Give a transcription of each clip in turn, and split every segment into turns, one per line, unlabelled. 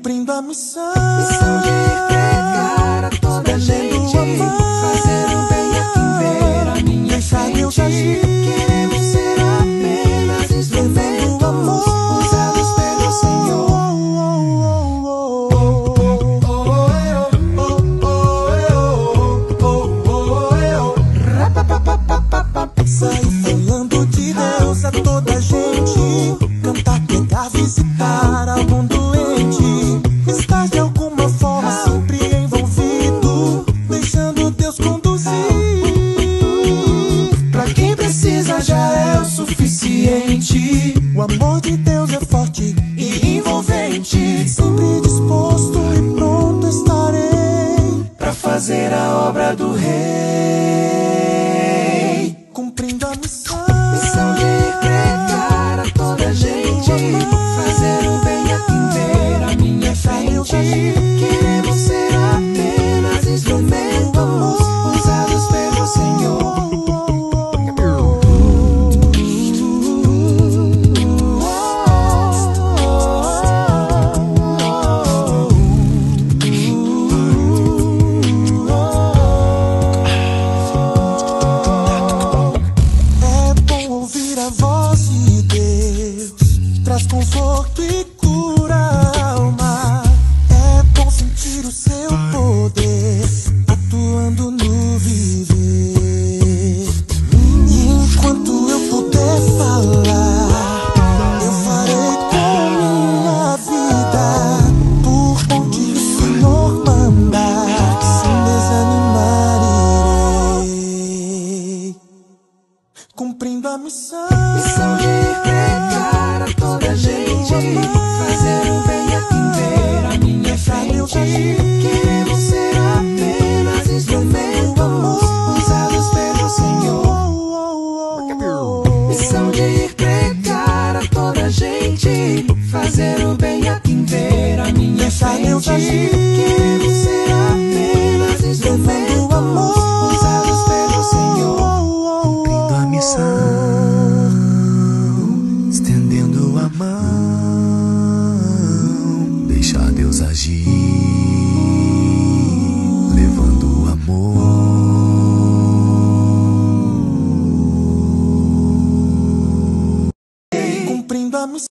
cumprindo a missão de pregar a toda gente, fazer o bem a quem ver a minha frente. Queremos ser apenas instrumentos usados pelo Senhor. Sair falando de Deus a toda gente, cantar, pregar, visitar algum doente, estar de alguma forma sempre envolvido, deixando Deus conduzir. Pra quem precisa já é o suficiente. O amor de Deus é forte e envolvente, sempre disposto e pronto estarei pra fazer a obra do Rei, cumprindo a missão de pregar a toda gente, fazer o bem a quem ver a minha frente. Queremos ser apenas instrumentos usados pelo Senhor. Traz conforto e cura a alma. É bom sentir o seu poder atuando no viver. E enquanto eu puder falar, eu farei com minha vida, por onde o Senhor mandar. Sem desanimar irei, cumprindo a missão de pregar a toda gente, fazer o bem a quem ver a minha frente. Queremos ser apenas instrumentos usados pelo Senhor. Missão de pregar a toda gente, fazer o bem a quem ver a minha frente. Queremos ser apenas instrumentos usados pelo Senhor. Cumprindo a missão, estendendo a mão, deixar Deus agir, levando o amor, cumprindo a missão.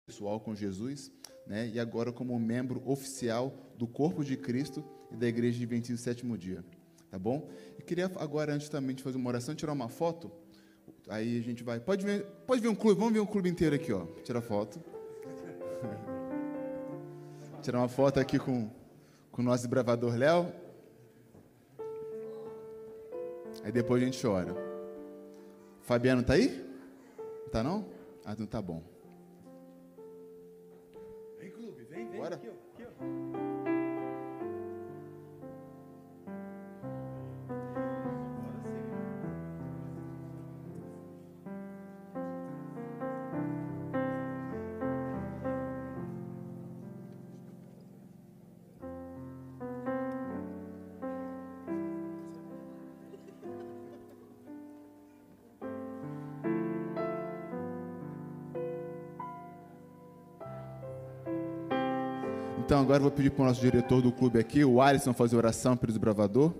Pessoal com Jesus, né? E agora como membro oficial do Corpo de Cristo e da Igreja Adventista do Sétimo Dia, tá bom? Eu queria agora, antes também de fazer uma oração, tirar uma foto. Aí a gente vai, pode ver um clube, vamos ver um clube inteiro aqui, ó, tirar foto. Tirar uma foto aqui com o nosso desbravador Léo. Aí depois a gente chora. Fabiano tá aí? Não tá não? Ah, não tá bom.
Vem,
bora.
Aqui, ó.
Então agora eu vou pedir para o nosso diretor do clube aqui, o Alisson, fazer oração pelo desbravador.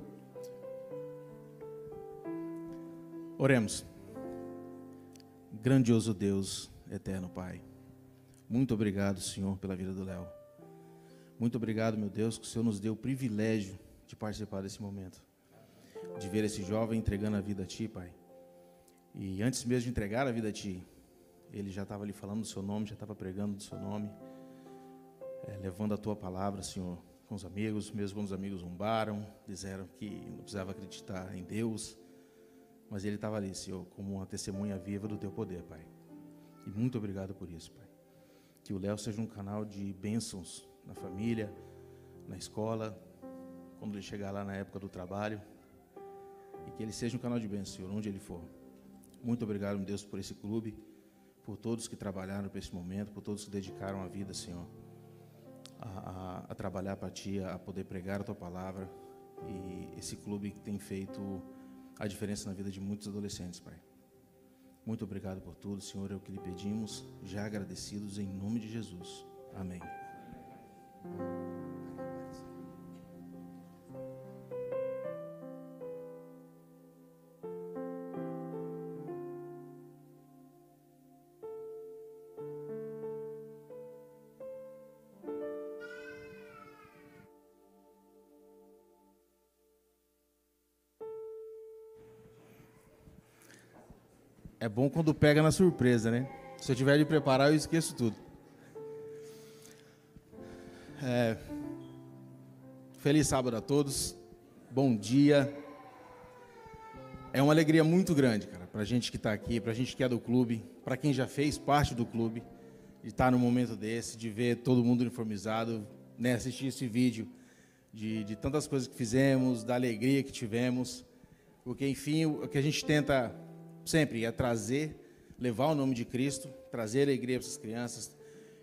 Oremos. Grandioso Deus, eterno Pai, muito obrigado, Senhor, pela vida do Léo. Muito obrigado, meu Deus, que o Senhor nos deu o privilégio de participar desse momento, de ver esse jovem entregando a vida a Ti, Pai. E antes mesmo de entregar a vida a Ti, ele já estava ali falando do Seu nome, já estava pregando do Seu nome, levando a Tua palavra, Senhor, com os amigos, mesmo quando os amigos zombaram, disseram que não precisava acreditar em Deus, mas ele estava ali, Senhor, como uma testemunha viva do Teu poder, Pai. E muito obrigado por isso, Pai. Que o Léo seja um canal de bênçãos na família, na escola, quando ele chegar lá na época do trabalho, e que ele seja um canal de bênçãos, Senhor, onde ele for. Muito obrigado, meu Deus, por esse clube, por todos que trabalharam para esse momento, por todos que dedicaram a vida, Senhor, a a trabalhar para Ti, a poder pregar a Tua palavra, e esse clube que tem feito a diferença na vida de muitos adolescentes, Pai. Muito obrigado por tudo, Senhor, é o que lhe pedimos, já agradecidos em nome de Jesus. Amém. É bom quando pega na surpresa, né? Se eu tiver de preparar, eu esqueço tudo. Feliz sábado a todos. Bom dia. É uma alegria muito grande, cara, para a gente que está aqui, para a gente que é do clube, para quem já fez parte do clube, de estar num momento desse, de ver todo mundo uniformizado, né? Assistir esse vídeo de tantas coisas que fizemos, da alegria que tivemos, porque, enfim, o que a gente tenta sempre é trazer, levar o nome de Cristo, trazer a alegria para essas crianças,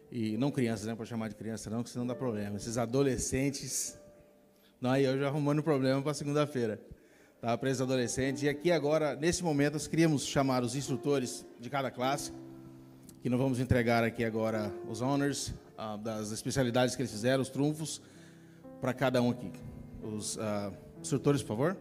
e não crianças, né, para chamar de criança não, que senão dá problema, esses adolescentes, não, aí eu já arrumando problema para segunda-feira, tá, para esses adolescentes, e aqui agora, nesse momento, nós queríamos chamar os instrutores de cada classe, que nós vamos entregar aqui agora os honors, das especialidades que eles fizeram, os trunfos, para cada um aqui. Os instrutores, por favor.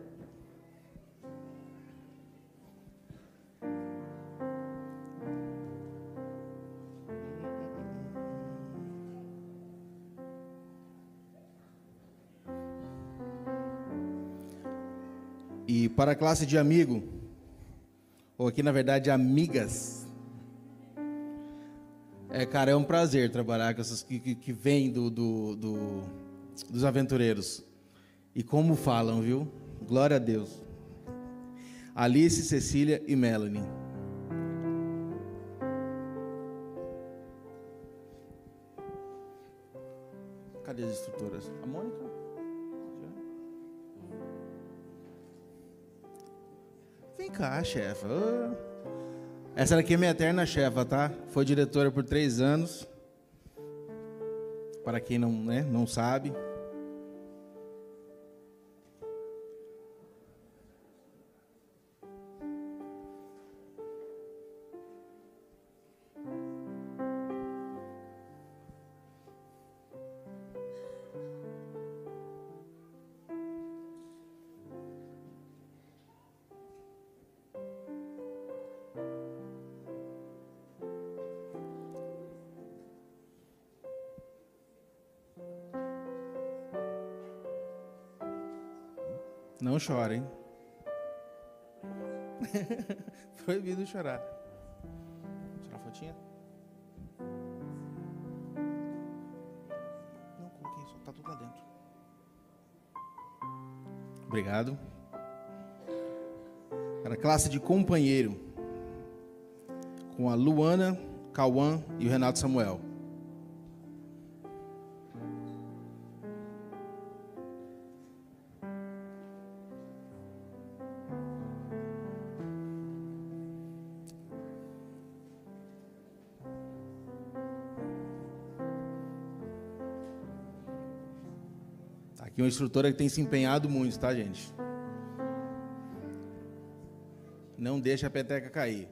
E para a classe de amigo, ou aqui na verdade amigas, cara, é um prazer trabalhar com essas que vêm dos aventureiros. E como falam, viu? Glória a Deus. Alice, Cecília e Melanie. Cadê as instrutoras? A Mônica? Vem cá, chefa. Essa daqui é minha eterna chefa, tá? Foi diretora por 3 anos. Para quem não, né, não sabe. Não chora, hein? Proibido chorar. Tirar a fotinha? Não, coloquei, só tá tudo lá dentro. Obrigado. Para a classe de companheiro, com a Luana, Cauã e o Renato Samuel. Aqui uma instrutora que tem se empenhado muito, tá, gente? Não deixa a peteca cair.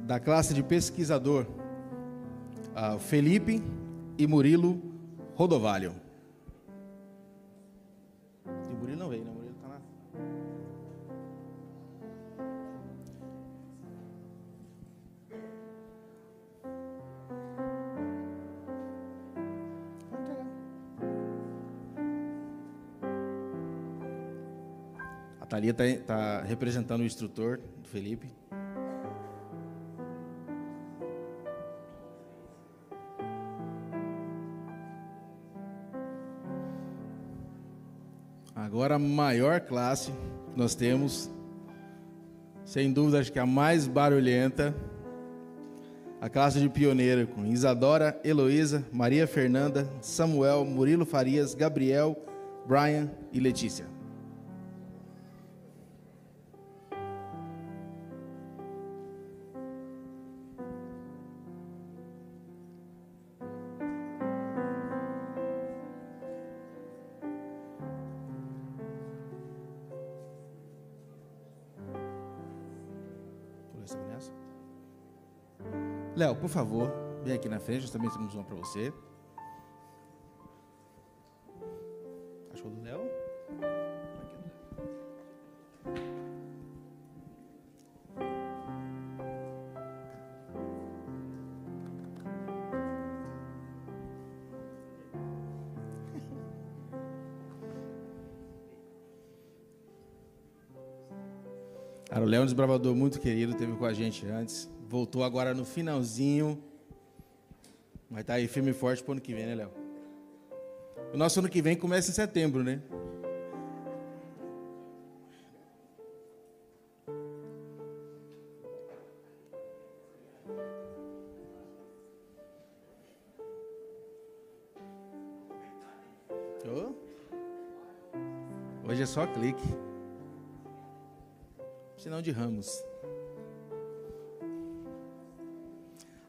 Da classe de pesquisador, Felipe e Murilo Rodovalho. E o Murilo não veio, né? O Murilo tá lá. A Thalia tá representando o instrutor do Felipe. Agora a maior classe que nós temos, sem dúvida, acho que a mais barulhenta, a classe de pioneiro, com Isadora, Heloísa, Maria Fernanda, Samuel, Murilo Farias, Gabriel, Brian e Letícia. Presta nessa. Léo, por favor, vem aqui na frente, nós também temos uma para você. Achou do Léo? Cara, o Léo é um desbravador muito querido, esteve com a gente antes, voltou agora no finalzinho, mas tá aí firme e forte pro ano que vem, né, Léo? O nosso ano que vem começa em setembro, né? Oh. Hoje é só clique. Sinal de Ramos.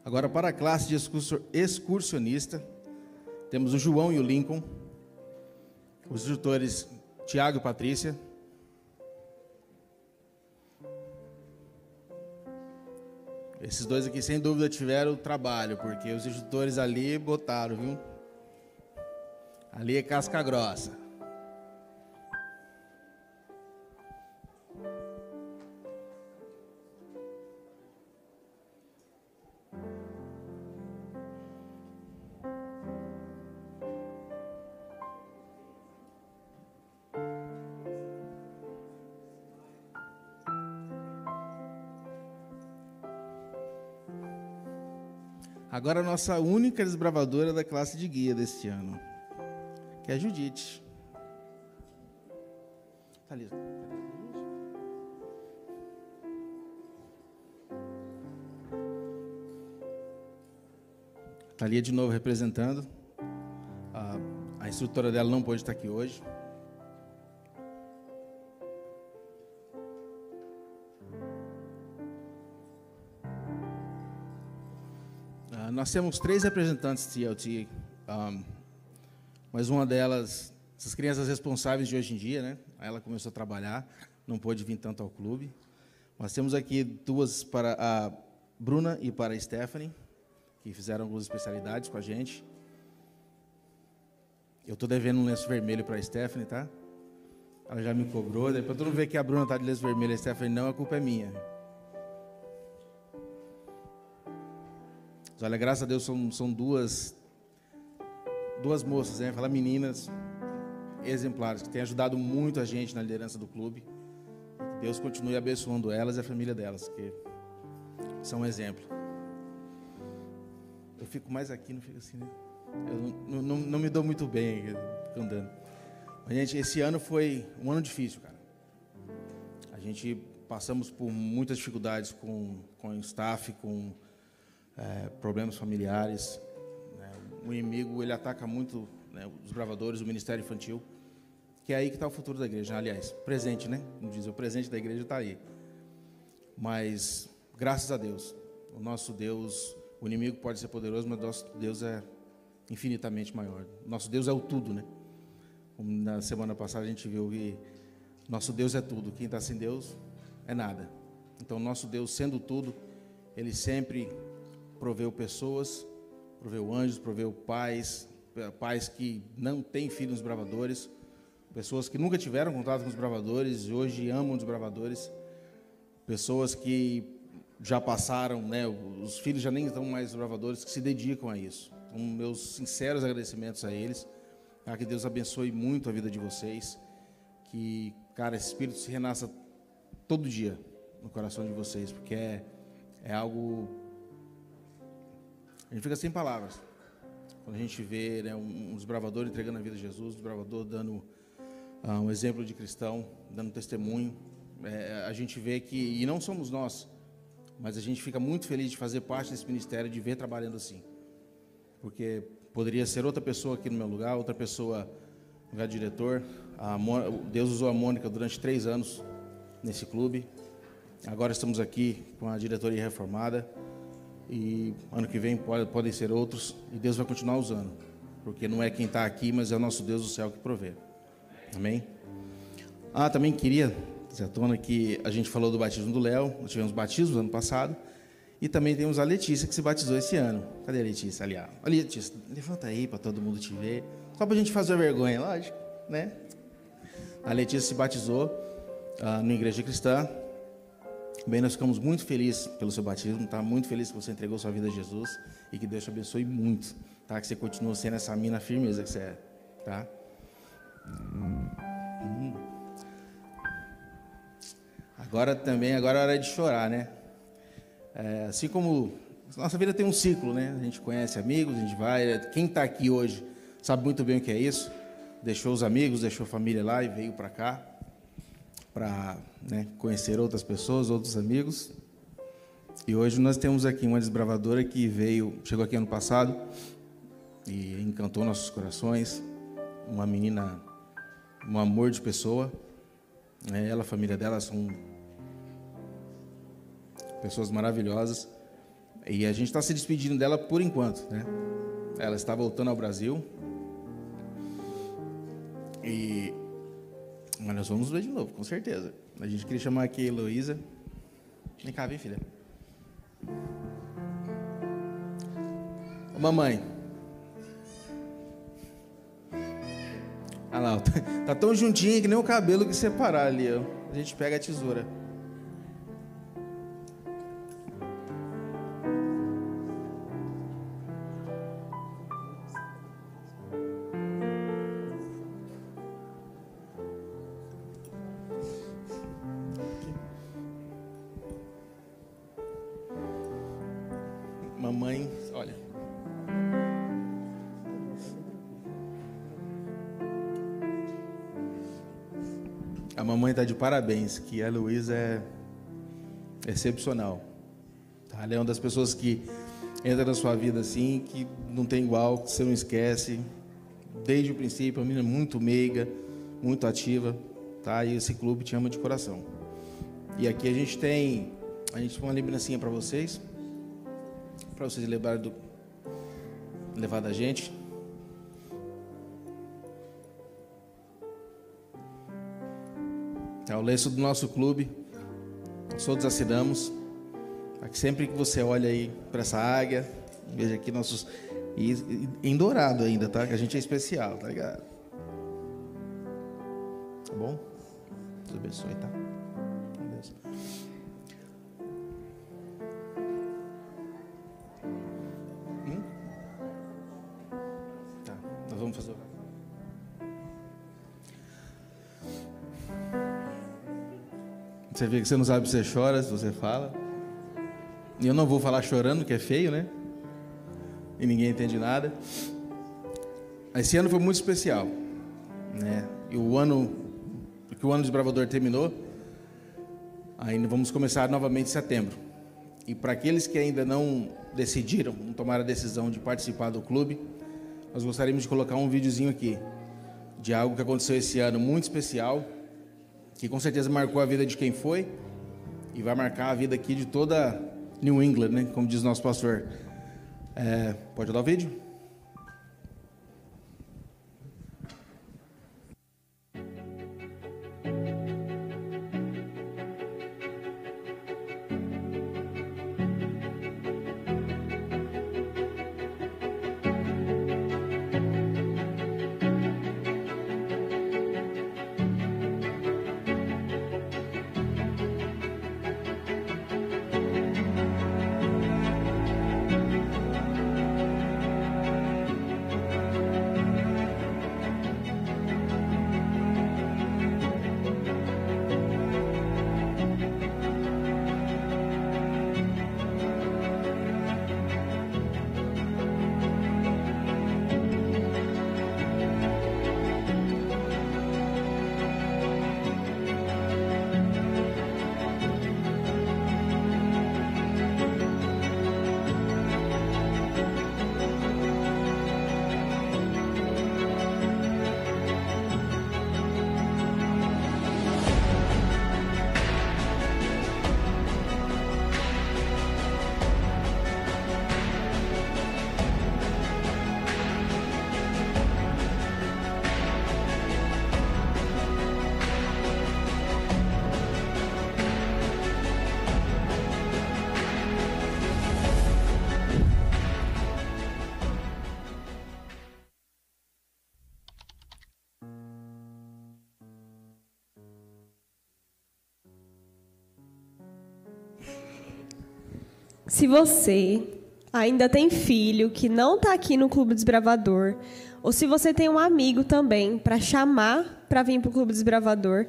Agora, para a classe de excursionista, temos o João e o Lincoln, os instrutores Tiago e Patrícia. Esses dois aqui, sem dúvida, tiveram trabalho, porque os instrutores ali botaram, viu? Ali é casca grossa. Agora a nossa única desbravadora da classe de guia deste ano, que é a Judite. Tá ali. Tá ali de novo representando. A instrutora dela não pôde estar aqui hoje. Nós temos 3 representantes de TLT, mas uma delas, essas crianças responsáveis de hoje em dia, né? Ela começou a trabalhar, não pôde vir tanto ao clube. Nós temos aqui 2 para a Bruna e para a Stephanie, que fizeram algumas especialidades com a gente. Eu estou devendo um lenço vermelho para a Stephanie, tá? Ela já me cobrou. Depois tu não vê que a Bruna está de lenço vermelho e a Stephanie não, a culpa é minha. Olha, graças a Deus são duas moças, né? Falar meninas exemplares, que têm ajudado muito a gente na liderança do clube. Deus continue abençoando elas e a família delas, que são um exemplo. Eu fico mais aqui, não fico assim, né? Eu não me dou muito bem andando. Mas, gente, esse ano foi um ano difícil, cara. A gente passamos por muitas dificuldades com o staff, com problemas familiares, né? O inimigo, ele ataca muito, né, os bravadores, o ministério infantil, que é aí que está o futuro da igreja. Aliás, presente, né? Como diz, o presente da igreja está aí. Mas, graças a Deus, o nosso Deus, o inimigo pode ser poderoso, mas o nosso Deus é infinitamente maior. Nosso Deus é o tudo, né? Como na semana passada a gente viu que nosso Deus é tudo. Quem está sem Deus é nada. Então, nosso Deus, sendo tudo, Ele sempre proveu pessoas, proveu anjos, proveu pais que não têm filhos bravadores, pessoas que nunca tiveram contato com os bravadores e hoje amam os bravadores, pessoas que já passaram, né, os filhos já nem estão mais bravadores, que se dedicam a isso. Então, meus sinceros agradecimentos a eles, que Deus abençoe muito a vida de vocês, que, cara, esse Espírito se renasça todo dia no coração de vocês, porque é algo... A gente fica sem palavras quando a gente vê, né, um desbravador entregando a vida a Jesus, um desbravador dando um exemplo de cristão, dando testemunho. A gente vê que, e não somos nós, mas a gente fica muito feliz de fazer parte desse ministério, de ver trabalhando assim. Porque poderia ser outra pessoa aqui no meu lugar, outra pessoa no lugar de diretor. Deus usou a Mônica durante 3 anos nesse clube. Agora estamos aqui com a diretoria reformada. E ano que vem podem ser outros, e Deus vai continuar usando, porque não é quem está aqui, mas é o nosso Deus do céu que provê. Amém? Também queria à tona que a gente falou do batismo do Léo, nós tivemos batismo no ano passado, e também temos a Letícia que se batizou esse ano. Cadê a Letícia? Ali, ó. Olha, Letícia, levanta aí para todo mundo te ver. Só para a gente fazer vergonha, lógico, né? A Letícia se batizou na igreja cristã. Bem, nós ficamos muito felizes pelo seu batismo, tá? Muito felizes que você entregou sua vida a Jesus e que Deus te abençoe muito, tá? Que você continue sendo essa mina firmeza que você é, tá? Agora é hora de chorar, né? Assim como nossa vida tem um ciclo, né? A gente conhece amigos, a gente vai. Quem está aqui hoje sabe muito bem o que é isso. Deixou os amigos, deixou a família lá e veio para cá para, né, conhecer outras pessoas, outros amigos. E hoje nós temos aqui uma desbravadora que chegou aqui ano passado e encantou nossos corações. Uma menina, um amor de pessoa. Ela, a família dela são pessoas maravilhosas. E a gente está se despedindo dela por enquanto, né? Ela está voltando ao Brasil. Mas nós vamos ver de novo, com certeza. A gente queria chamar aqui a Heloísa. Vem cá, vem, filha. Ô, mamãe. Olha lá, tá tão juntinho que nem o cabelo que separar ali, ó. A gente pega a tesoura. Mamãe, olha. A mamãe está de parabéns, que a Heloísa é excepcional. Ela é uma das pessoas que entra na sua vida assim, que não tem igual, que você não esquece. Desde o princípio, a menina muito meiga, muito ativa, tá? E esse clube te ama de coração. E aqui a gente tem uma lembrancinha para vocês levar da gente. É o lenço do nosso clube, nós todos assinamos. Aqui, sempre que você olha aí para essa águia, veja aqui nossos... E em dourado ainda, tá? Que a gente é especial, tá ligado? Tá bom? Deus abençoe, tá? Deus. Tá, nós vamos fazer o... Você vê que você não sabe se você chora, se você fala. E eu não vou falar chorando, que é feio, né? E ninguém entende nada. Esse ano foi muito especial, né? E o ano desbravador terminou, ainda vamos começar novamente em setembro. E para aqueles que ainda não decidiram, não tomaram a decisão de participar do clube, nós gostaríamos de colocar um videozinho aqui de algo que aconteceu esse ano muito especial, que com certeza marcou a vida de quem foi e vai marcar a vida aqui de toda New England, né? Como diz nosso pastor. Pode rodar o vídeo?
Se você ainda tem filho que não está aqui no Clube Desbravador, ou se você tem um amigo também para chamar para vir para o Clube Desbravador,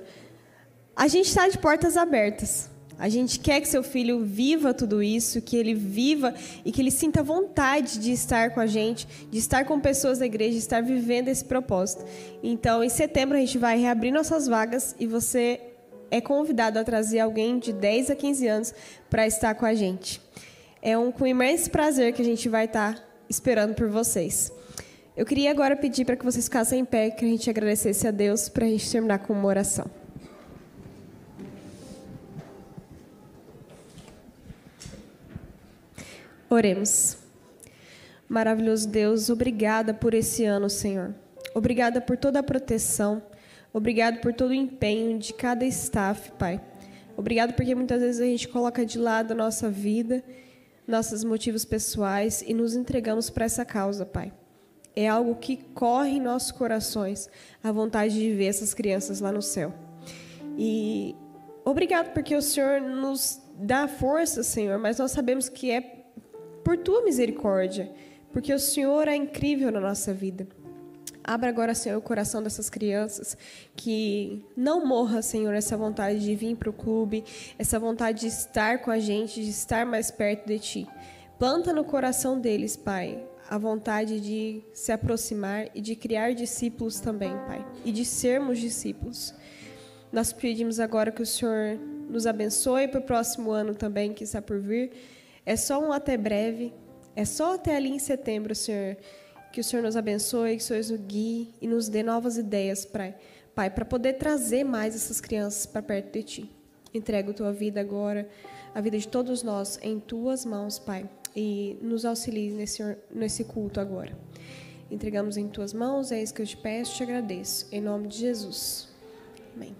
a gente está de portas abertas. A gente quer que seu filho viva tudo isso, que ele viva e que ele sinta vontade de estar com a gente, de estar com pessoas da igreja, de estar vivendo esse propósito. Então, em setembro, a gente vai reabrir nossas vagas e você é convidado a trazer alguém de 10 a 15 anos para estar com a gente. É com imenso prazer que a gente vai estar esperando por vocês. Eu queria agora pedir para que vocês ficassem em pé, que a gente agradecesse a Deus, para a gente terminar com uma oração. Oremos. Maravilhoso Deus, obrigada por esse ano, Senhor. Obrigada por toda a proteção. Obrigado por todo o empenho de cada staff, Pai. Obrigado porque muitas vezes a gente coloca de lado a nossa vida, nossos motivos pessoais e nos entregamos para essa causa, Pai. É algo que corre em nossos corações, a vontade de ver essas crianças lá no céu. E obrigado porque o Senhor nos dá força, Senhor, mas nós sabemos que é por Tua misericórdia, porque o Senhor é incrível na nossa vida. Abra agora, Senhor, o coração dessas crianças, que não morra, Senhor, essa vontade de vir para o clube, essa vontade de estar com a gente, de estar mais perto de Ti. Planta no coração deles, Pai, a vontade de se aproximar e de criar discípulos também, Pai, e de sermos discípulos. Nós pedimos agora que o Senhor nos abençoe para o próximo ano também, que está por vir. É só um até breve, é só até ali em setembro, Senhor, que o Senhor nos abençoe, que o Senhor nos guie e nos dê novas ideias, Pai, para poder trazer mais essas crianças para perto de Ti. Entrego a Tua vida agora, a vida de todos nós, em Tuas mãos, Pai, e nos auxilie nesse culto agora. Entregamos em Tuas mãos, é isso que eu te peço, te agradeço. Em nome de Jesus. Amém.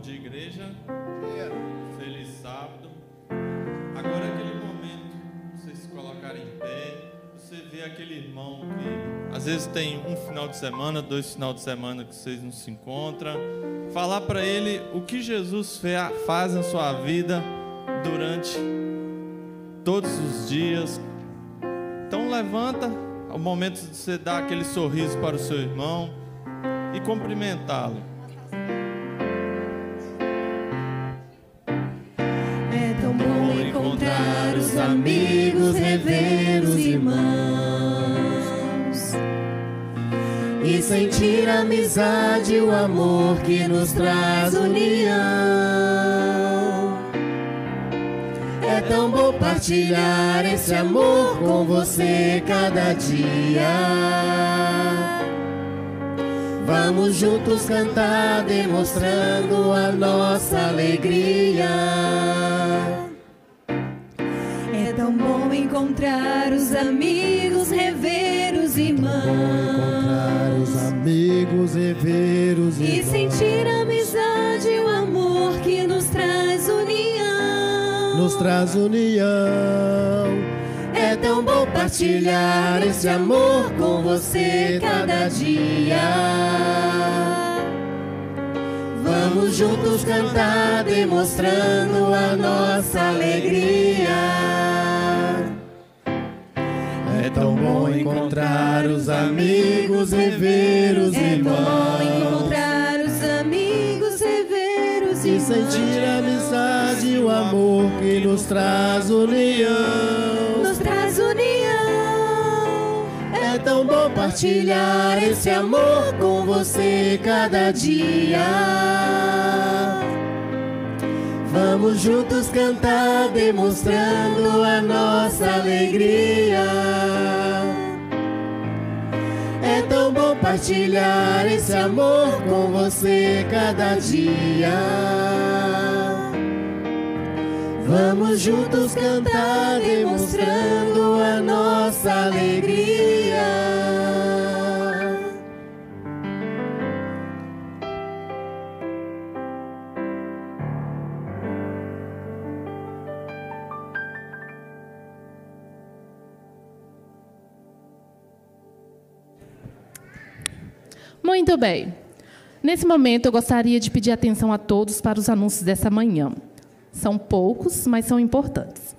De igreja, feliz sábado. Agora é aquele momento, vocês se colocarem em pé, você vê aquele irmão que às vezes tem um final de semana, 2 finais de semana que vocês não se encontram, falar para ele o que Jesus faz na sua vida durante todos os dias. Então levanta, é o momento de você dar aquele sorriso para o seu irmão e cumprimentá-lo.
Encontrar os amigos, rever os irmãos e sentir a amizade e o amor que nos traz união. É tão bom partilhar esse amor com você cada dia. Vamos juntos cantar, demonstrando a nossa alegria.
É tão bom encontrar os amigos, rever os irmãos.
Encontrar os amigos, rever os irmãos.
E sentir a amizade e o amor que nos traz união.
Nos traz união. É tão bom partilhar esse amor com você cada dia. Vamos juntos cantar, demonstrando a nossa alegria. É tão bom encontrar os amigos, rever os irmãos.
É tão bom encontrar os amigos, rever os irmãos.
E sentir a amizade e o amor que nos traz união.
Nos traz união.
É tão bom partilhar esse amor com você cada dia. Vamos juntos cantar, demonstrando a nossa alegria. compartilhar esse amor com você cada dia. Vamos juntos cantar, demonstrando a nossa alegria.
Muito bem. Nesse momento, eu gostaria de pedir atenção a todos para os anúncios dessa manhã. São poucos, mas são importantes.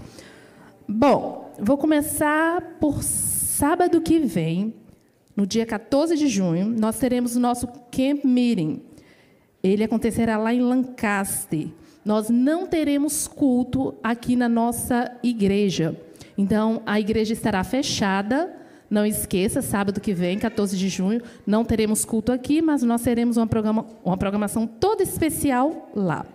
Bom, vou começar por sábado que vem, no dia 14 de junho, nós teremos o nosso Camp Meeting. Ele acontecerá lá em Lancaster. Nós não teremos culto aqui na nossa igreja. Então, a igreja estará fechada. Não esqueça, sábado que vem, 14 de junho, não teremos culto aqui, mas nós teremos uma programação toda especial lá.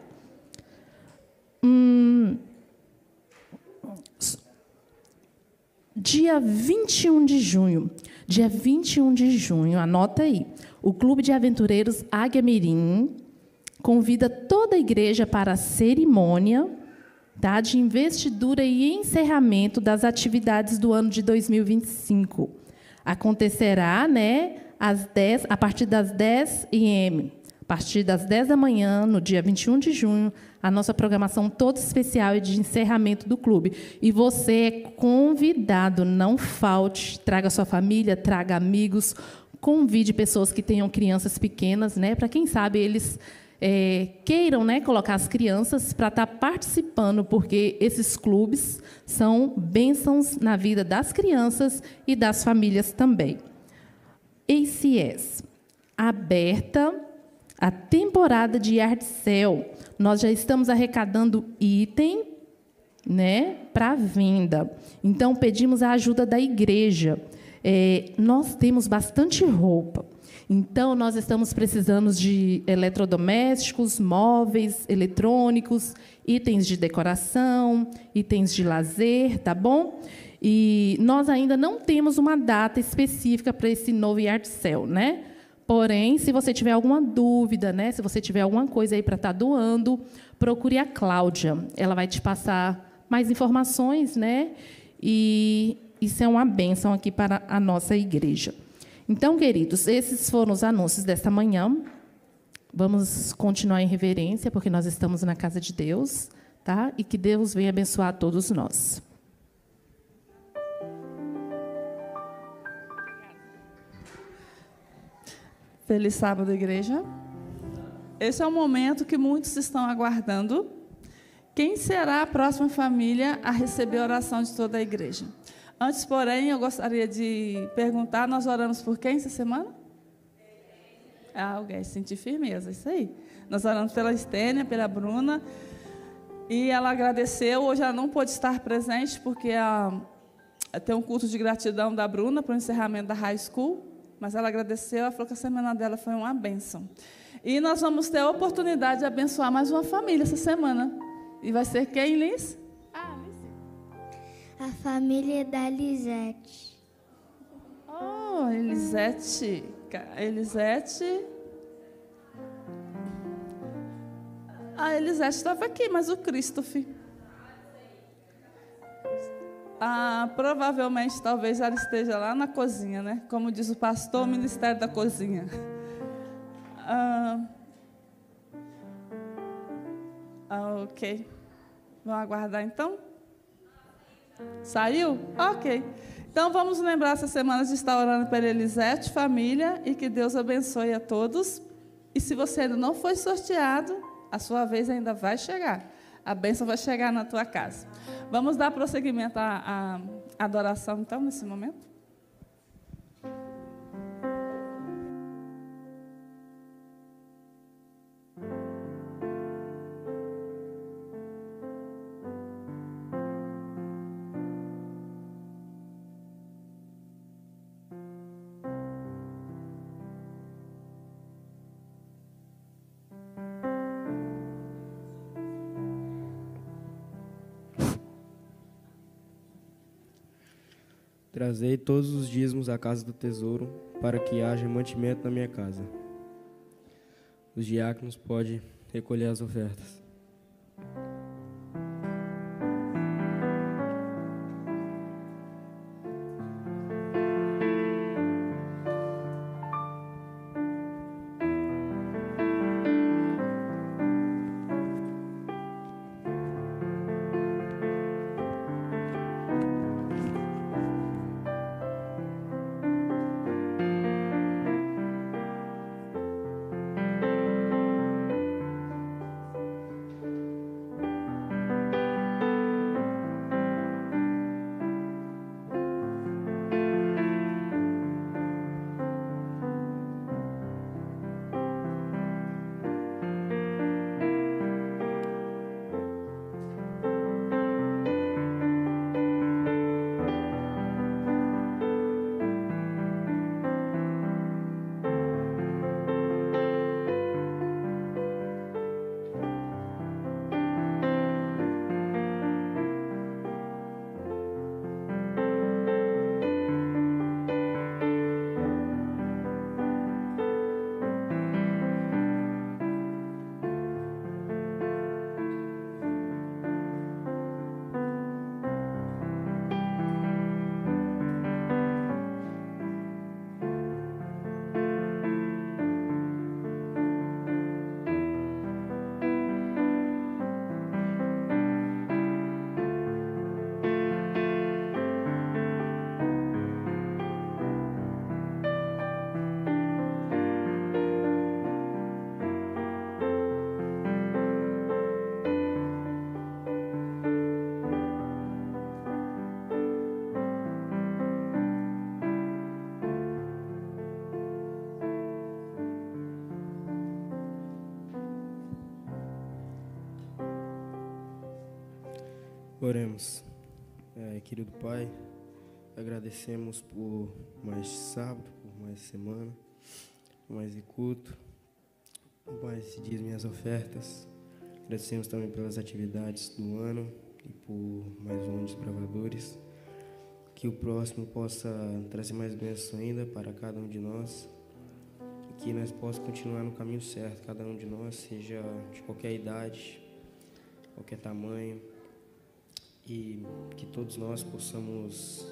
Dia 21 de junho. Dia 21 de junho, anota aí. O Clube de Aventureiros Águia Mirim convida toda a igreja para a cerimônia, tá, de investidura e encerramento das atividades do ano de 2025. Acontecerá, né, a partir das 10 a.m., a partir das 10 da manhã, no dia 21 de junho, a nossa programação toda especial é de encerramento do clube. E você é convidado, não falte, traga sua família, traga amigos, convide pessoas que tenham crianças pequenas, né, para quem sabe eles queiram, né, colocar as crianças para estar participando, porque esses clubes são bênçãos na vida das crianças e das famílias também. ACS, aberta a temporada de Yard Sale. Nós já estamos arrecadando item, né, para venda. Então, pedimos a ajuda da igreja. Nós temos bastante roupa. Então, nós estamos precisando de eletrodomésticos, móveis, eletrônicos, itens de decoração, itens de lazer, tá bom? E nós ainda não temos uma data específica para esse novo Yard Sale, né? Porém, se você tiver alguma dúvida, né, se você tiver alguma coisa aí para estar doando, procure a Cláudia. Ela vai te passar mais informações, né? E isso é uma bênção aqui para a nossa igreja. Então, queridos, esses foram os anúncios desta manhã. Vamos continuar em reverência, porque nós estamos na casa de Deus, tá? E que Deus venha abençoar a todos nós.
Feliz sábado, igreja. Esse é o momento que muitos estão aguardando. Quem será a próxima família a receber a oração de toda a igreja? Antes, porém, eu gostaria de perguntar, nós oramos por quem essa semana? Alguém sentir firmeza, isso aí. Nós oramos pela Estênia, pela Bruna, e ela agradeceu. Hoje ela não pôde estar presente, porque tem um culto de gratidão da Bruna para o encerramento da high school, mas ela agradeceu, ela falou que a semana dela foi uma bênção. E nós vamos ter a oportunidade de abençoar mais uma família essa semana. E vai ser quem, Liz?
A família da Elisete.
Oh, Elisete. Elisete. A Elisete estava aqui, mas o Christopher. Provavelmente, talvez ela esteja lá na cozinha, né? Como diz o pastor, o ministério da cozinha. Ok. Vamos aguardar, então? Saiu? Ok. Então, vamos lembrar essa semana de estar orando pela Elisete, família, e que Deus abençoe a todos. E se você ainda não foi sorteado, a sua vez ainda vai chegar. A bênção vai chegar na tua casa. Vamos dar prosseguimento à adoração, então, nesse momento?
Trazei todos os dízimos à casa do tesouro, para que haja mantimento na minha casa. Os diáconos podem recolher as ofertas. Oremos. Querido Pai, agradecemos por mais sábado, por mais semana, por mais culto, por mais dízimos e as ofertas. Agradecemos também pelas atividades do ano e por mais um ano de desbravadores. Que o próximo possa trazer mais bênçãos ainda para cada um de nós. E que nós possamos continuar no caminho certo, cada um de nós, seja de qualquer idade, qualquer tamanho. E que todos nós possamos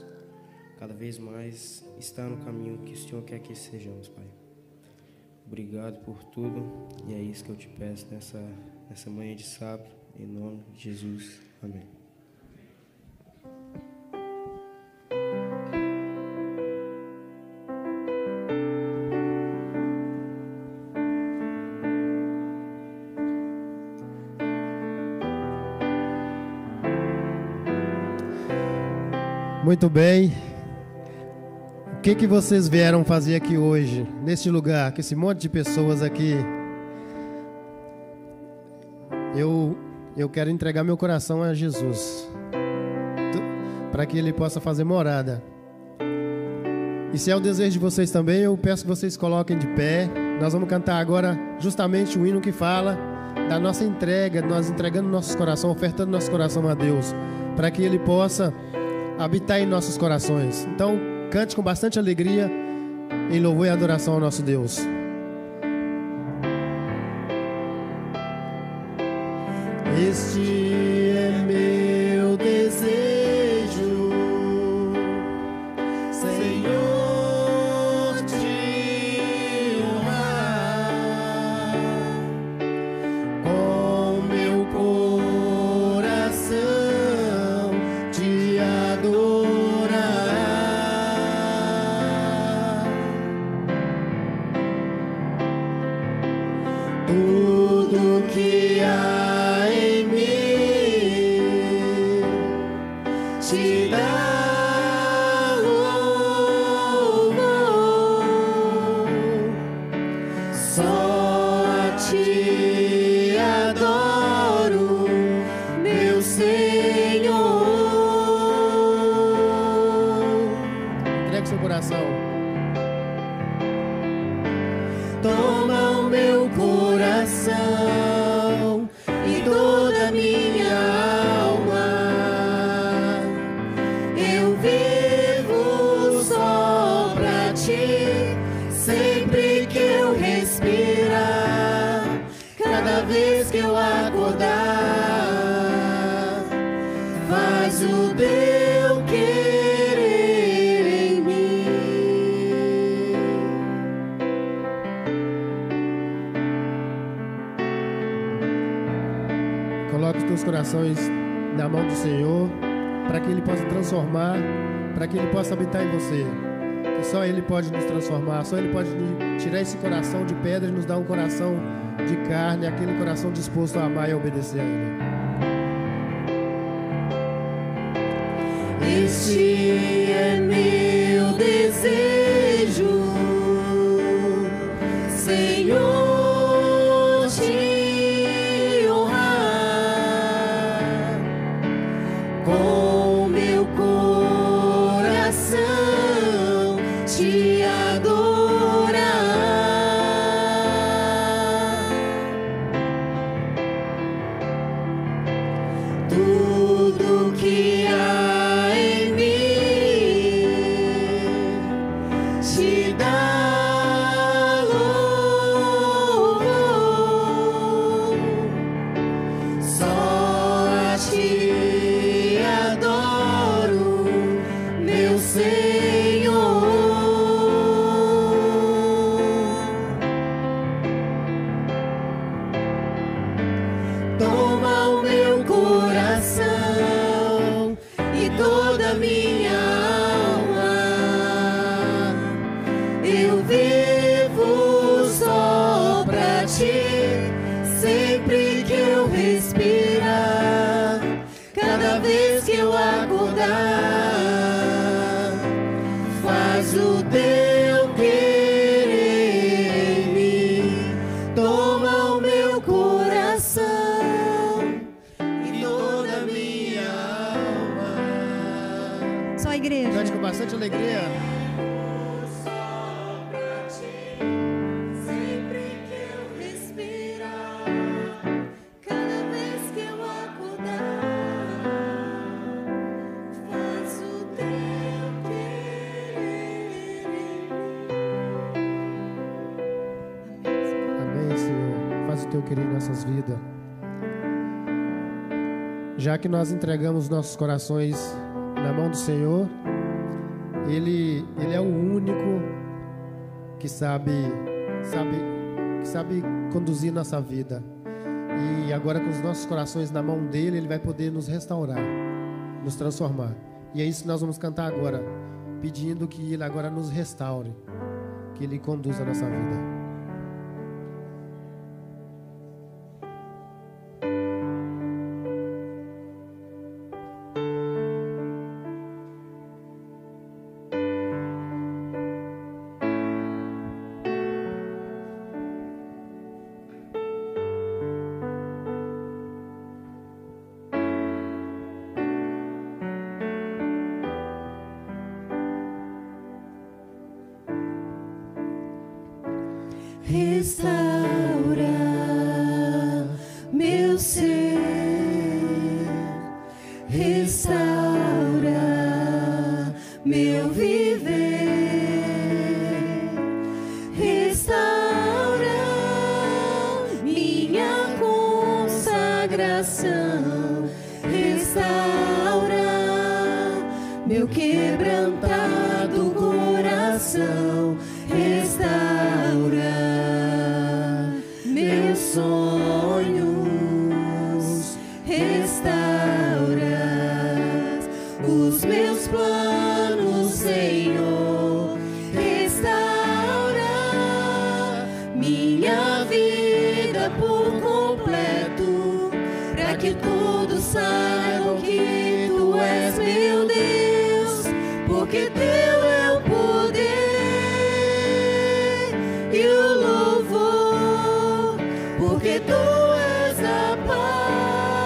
cada vez mais estar no caminho que o Senhor quer que sejamos, Pai. Obrigado por tudo, e é isso que eu te peço nessa manhã de sábado, em nome de Jesus. Amém.
Muito bem. O que vocês vieram fazer aqui hoje, neste lugar, com esse monte de pessoas aqui? Eu quero entregar meu coração a Jesus, para que Ele possa fazer morada. E se é o desejo de vocês também, eu peço que vocês coloquem de pé. Nós vamos cantar agora justamente o hino que fala da nossa entrega, nós entregando nossos corações, ofertando nosso coração a Deus, para que Ele possa habitar em nossos corações. Então, cante com bastante alegria, em louvor e adoração ao nosso Deus. Este é meu desejo, Senhor, te honrar com meu coração, te adorar. Tudo que há em mim te dá louvor, só a ti adoro, meu Senhor. Entregue seu coração. Toma o meu coração e toda a minha alma, eu vivo
pra ti, sempre que eu respirar, cada vez que eu acordar, faz o teu querer em mim.
Coloque os teus corações na mão do Senhor, para que Ele possa transformar, para que Ele possa habitar em você. Que só Ele pode nos transformar, só Ele pode tirar esse coração de pedra e nos dar um coração de carne, aquele coração disposto a amar e a obedecer a Ele.
Este é meu desejo, Senhor, te honrar com meu coração, te adorar. Tudo que há em mim te dá louvor, só a ti adoro, meu Senhor. Toma o meu coração e toda minha alma, eu vivo só pra ti, sempre que eu respirar, cada vez que eu acordar, faz o teu querer em mim. Toma o meu coração e toda minha alma.
Só a igreja.
Cante com bastante alegria.
Só pra ti, sempre que eu respirar, cada vez que eu acordar, faz o teu querer em
Amém, Senhor. Faz o teu querer em nossas vidas. Já que nós entregamos nossos corações na mão do Senhor, Ele é o único que sabe conduzir nossa vida. E agora, com os nossos corações na mão dele, Ele vai poder nos restaurar, nos transformar. E é isso que nós vamos cantar agora, pedindo que Ele agora nos restaure, que Ele conduza a nossa vida.
Restaura meu ser, restaura meu viver, restaura minha consagração, restaura meu quebrantado coração, restaura meus sonhos, restaura os meus planos, Senhor, restaura minha vida por completo, para que todos saibam que Tu és meu Deus, porque Teu é o poder e o louvor, porque Tu és a paz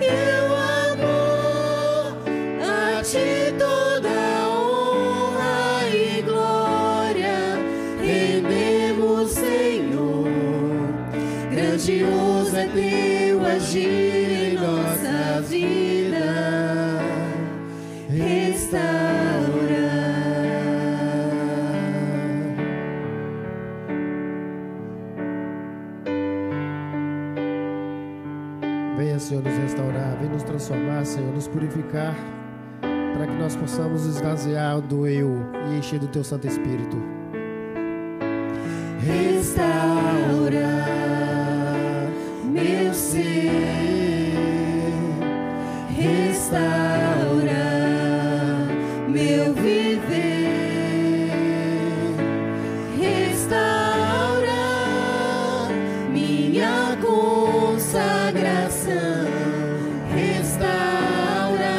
e o amor. A Ti toda honra e glória rendemos, Senhor. Grandioso é Teu agir em nossa vida. Restaura
venha, Senhor, nos restaurar, venha nos transformar, Senhor, nos purificar, para que nós possamos esvaziar do eu e encher do Teu Santo Espírito.
Restaura meu ser, restaura meu viver, restaura minha consagração, restaura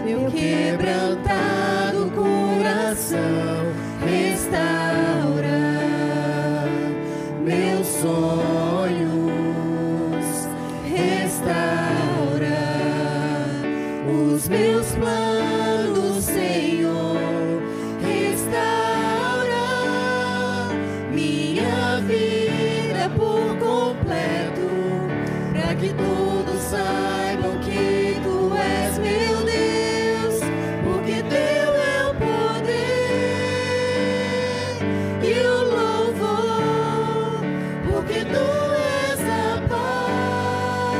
meu quebrantado coração, restaura meus sonhos, restaura os meus planos, Senhor, restaura minha vida por completo, para que todos saibam que Tu és meu Deus, porque Teu é o poder e o louvor, porque Tu és a paz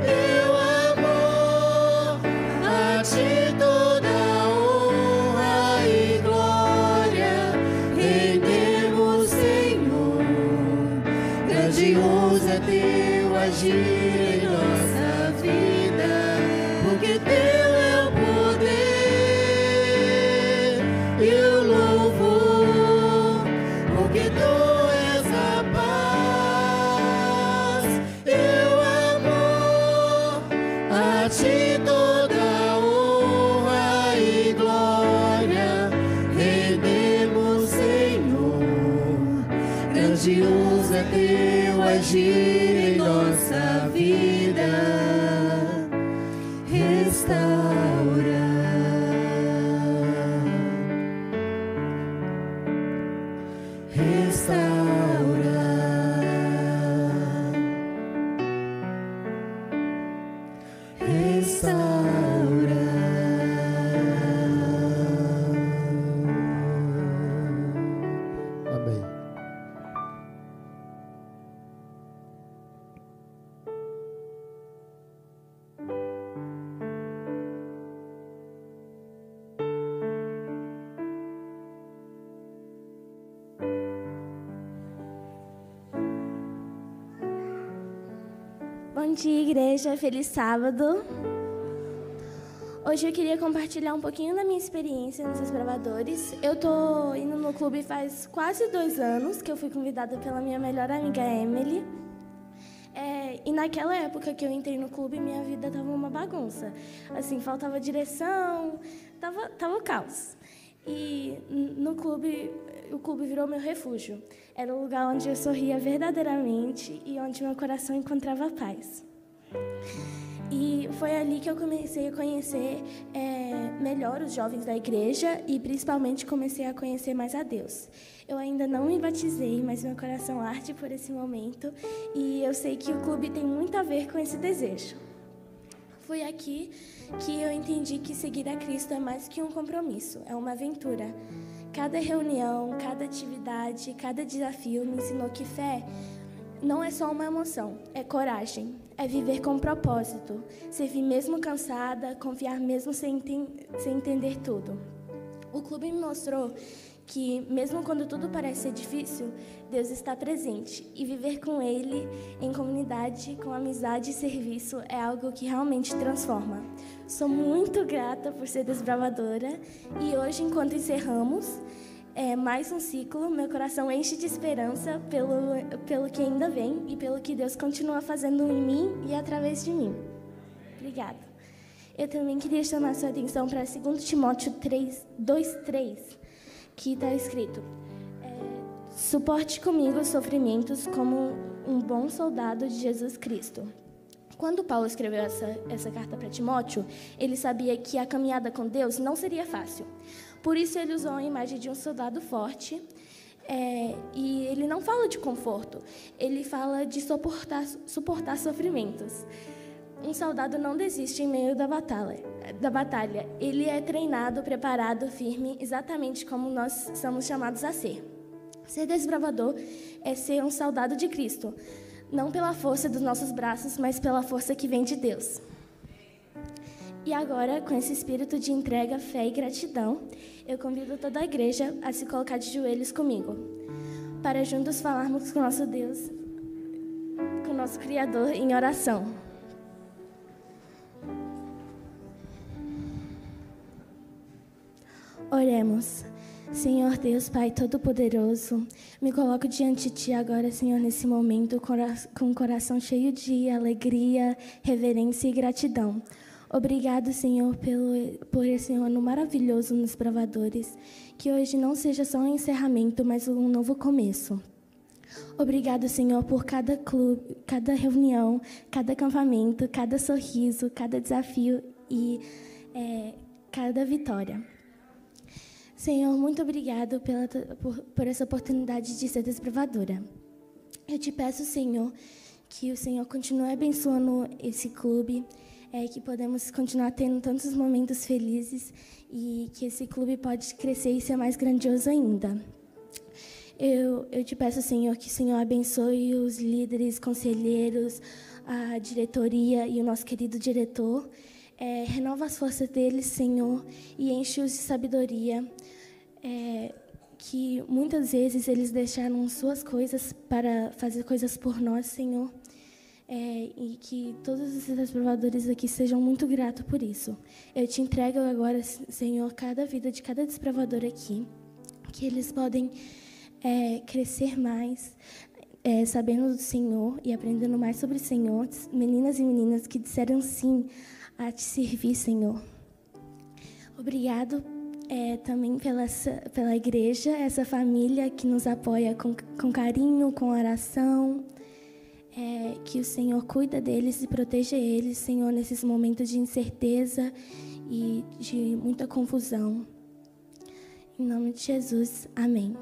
e o amor. A Ti toda honra e glória rendemos, Senhor. Grandioso é Teu agir em nossa vida, porque Teu é o poder e o louvor, porque Tu és a paz e o amor. A Ti toda honra e glória rendemos, Senhor. Grandioso é Teu agir em nossa vida, restaura. Restaura, restaura.
Amém.
Bom dia, igreja. Feliz sábado. Hoje eu queria compartilhar um pouquinho da minha experiência nos Desbravadores. Eu tô indo no clube faz quase 2 anos, que eu fui convidada pela minha melhor amiga Emily. E naquela época que eu entrei no clube, minha vida tava uma bagunça. Assim, faltava direção, tava o caos. E no clube, o clube virou meu refúgio. Era o lugar onde eu sorria verdadeiramente e onde meu coração encontrava paz. E foi ali que eu comecei a conhecer melhor os jovens da igreja e, principalmente, comecei a conhecer mais a Deus. Eu ainda não me batizei, mas meu coração arde por esse momento e eu sei que o clube tem muito a ver com esse desejo. Foi aqui que eu entendi que seguir a Cristo é mais que um compromisso, é uma aventura. Cada reunião, cada atividade, cada desafio me ensinou que fé não é só uma emoção, é coragem, é viver com propósito, servir mesmo cansada, confiar mesmo sem entender tudo. O clube me mostrou que, mesmo quando tudo parece ser difícil, Deus está presente e viver com Ele em comunidade, com amizade e serviço é algo que realmente transforma. Sou muito grata por ser desbravadora e hoje, enquanto encerramos mais um ciclo, meu coração enche de esperança pelo que ainda vem e pelo que Deus continua fazendo em mim e através de mim. Obrigada. Eu também queria chamar a sua atenção para 2 Timóteo 2:3, que está escrito: suporte comigo os sofrimentos como um bom soldado de Jesus Cristo. Quando Paulo escreveu essa carta para Timóteo, ele sabia que a caminhada com Deus não seria fácil. Por isso, ele usou a imagem de um soldado forte. E ele não fala de conforto, ele fala de suportar sofrimentos. Um soldado não desiste em meio da batalha. Ele é treinado, preparado, firme, exatamente como nós somos chamados a ser. Ser desbravador é ser um soldado de Cristo. não pela força dos nossos braços, mas pela força que vem de Deus. E agora, com esse espírito de entrega, fé e gratidão, eu convido toda a igreja a se colocar de joelhos comigo, para juntos falarmos com nosso Deus, com nosso Criador em oração. Oremos. Senhor Deus, Pai Todo-Poderoso, me coloco diante de Ti agora, Senhor, nesse momento, com o coração cheio de alegria, reverência e gratidão. Obrigado, Senhor, por esse ano maravilhoso nos Bravadores, que hoje não seja só um encerramento, mas um novo começo. Obrigado, Senhor, por cada clube, cada reunião, cada acampamento, cada sorriso, cada desafio e cada vitória. Senhor, muito obrigado por essa oportunidade de ser desbravadora. Eu te peço, Senhor, que o Senhor continue abençoando esse clube, que podemos continuar tendo tantos momentos felizes e que esse clube pode crescer e ser mais grandioso ainda. Eu te peço, Senhor, que o Senhor abençoe os líderes, conselheiros, a diretoria e o nosso querido diretor. Renova as forças deles, Senhor, e enche-os de sabedoria, que muitas vezes eles deixaram suas coisas para fazer coisas por nós, Senhor, e que todos os desbravadores aqui sejam muito gratos por isso. Eu te entrego agora, Senhor, cada vida de cada desbravador aqui, que eles podem crescer mais, sabendo do Senhor e aprendendo mais sobre o Senhor, meninas e meninas que disseram sim a te servir, Senhor. Obrigado também pela igreja, essa família que nos apoia com carinho, com oração, que o Senhor cuida deles e proteja eles, Senhor, nesses momentos de incerteza e de muita confusão. Em nome de Jesus, amém.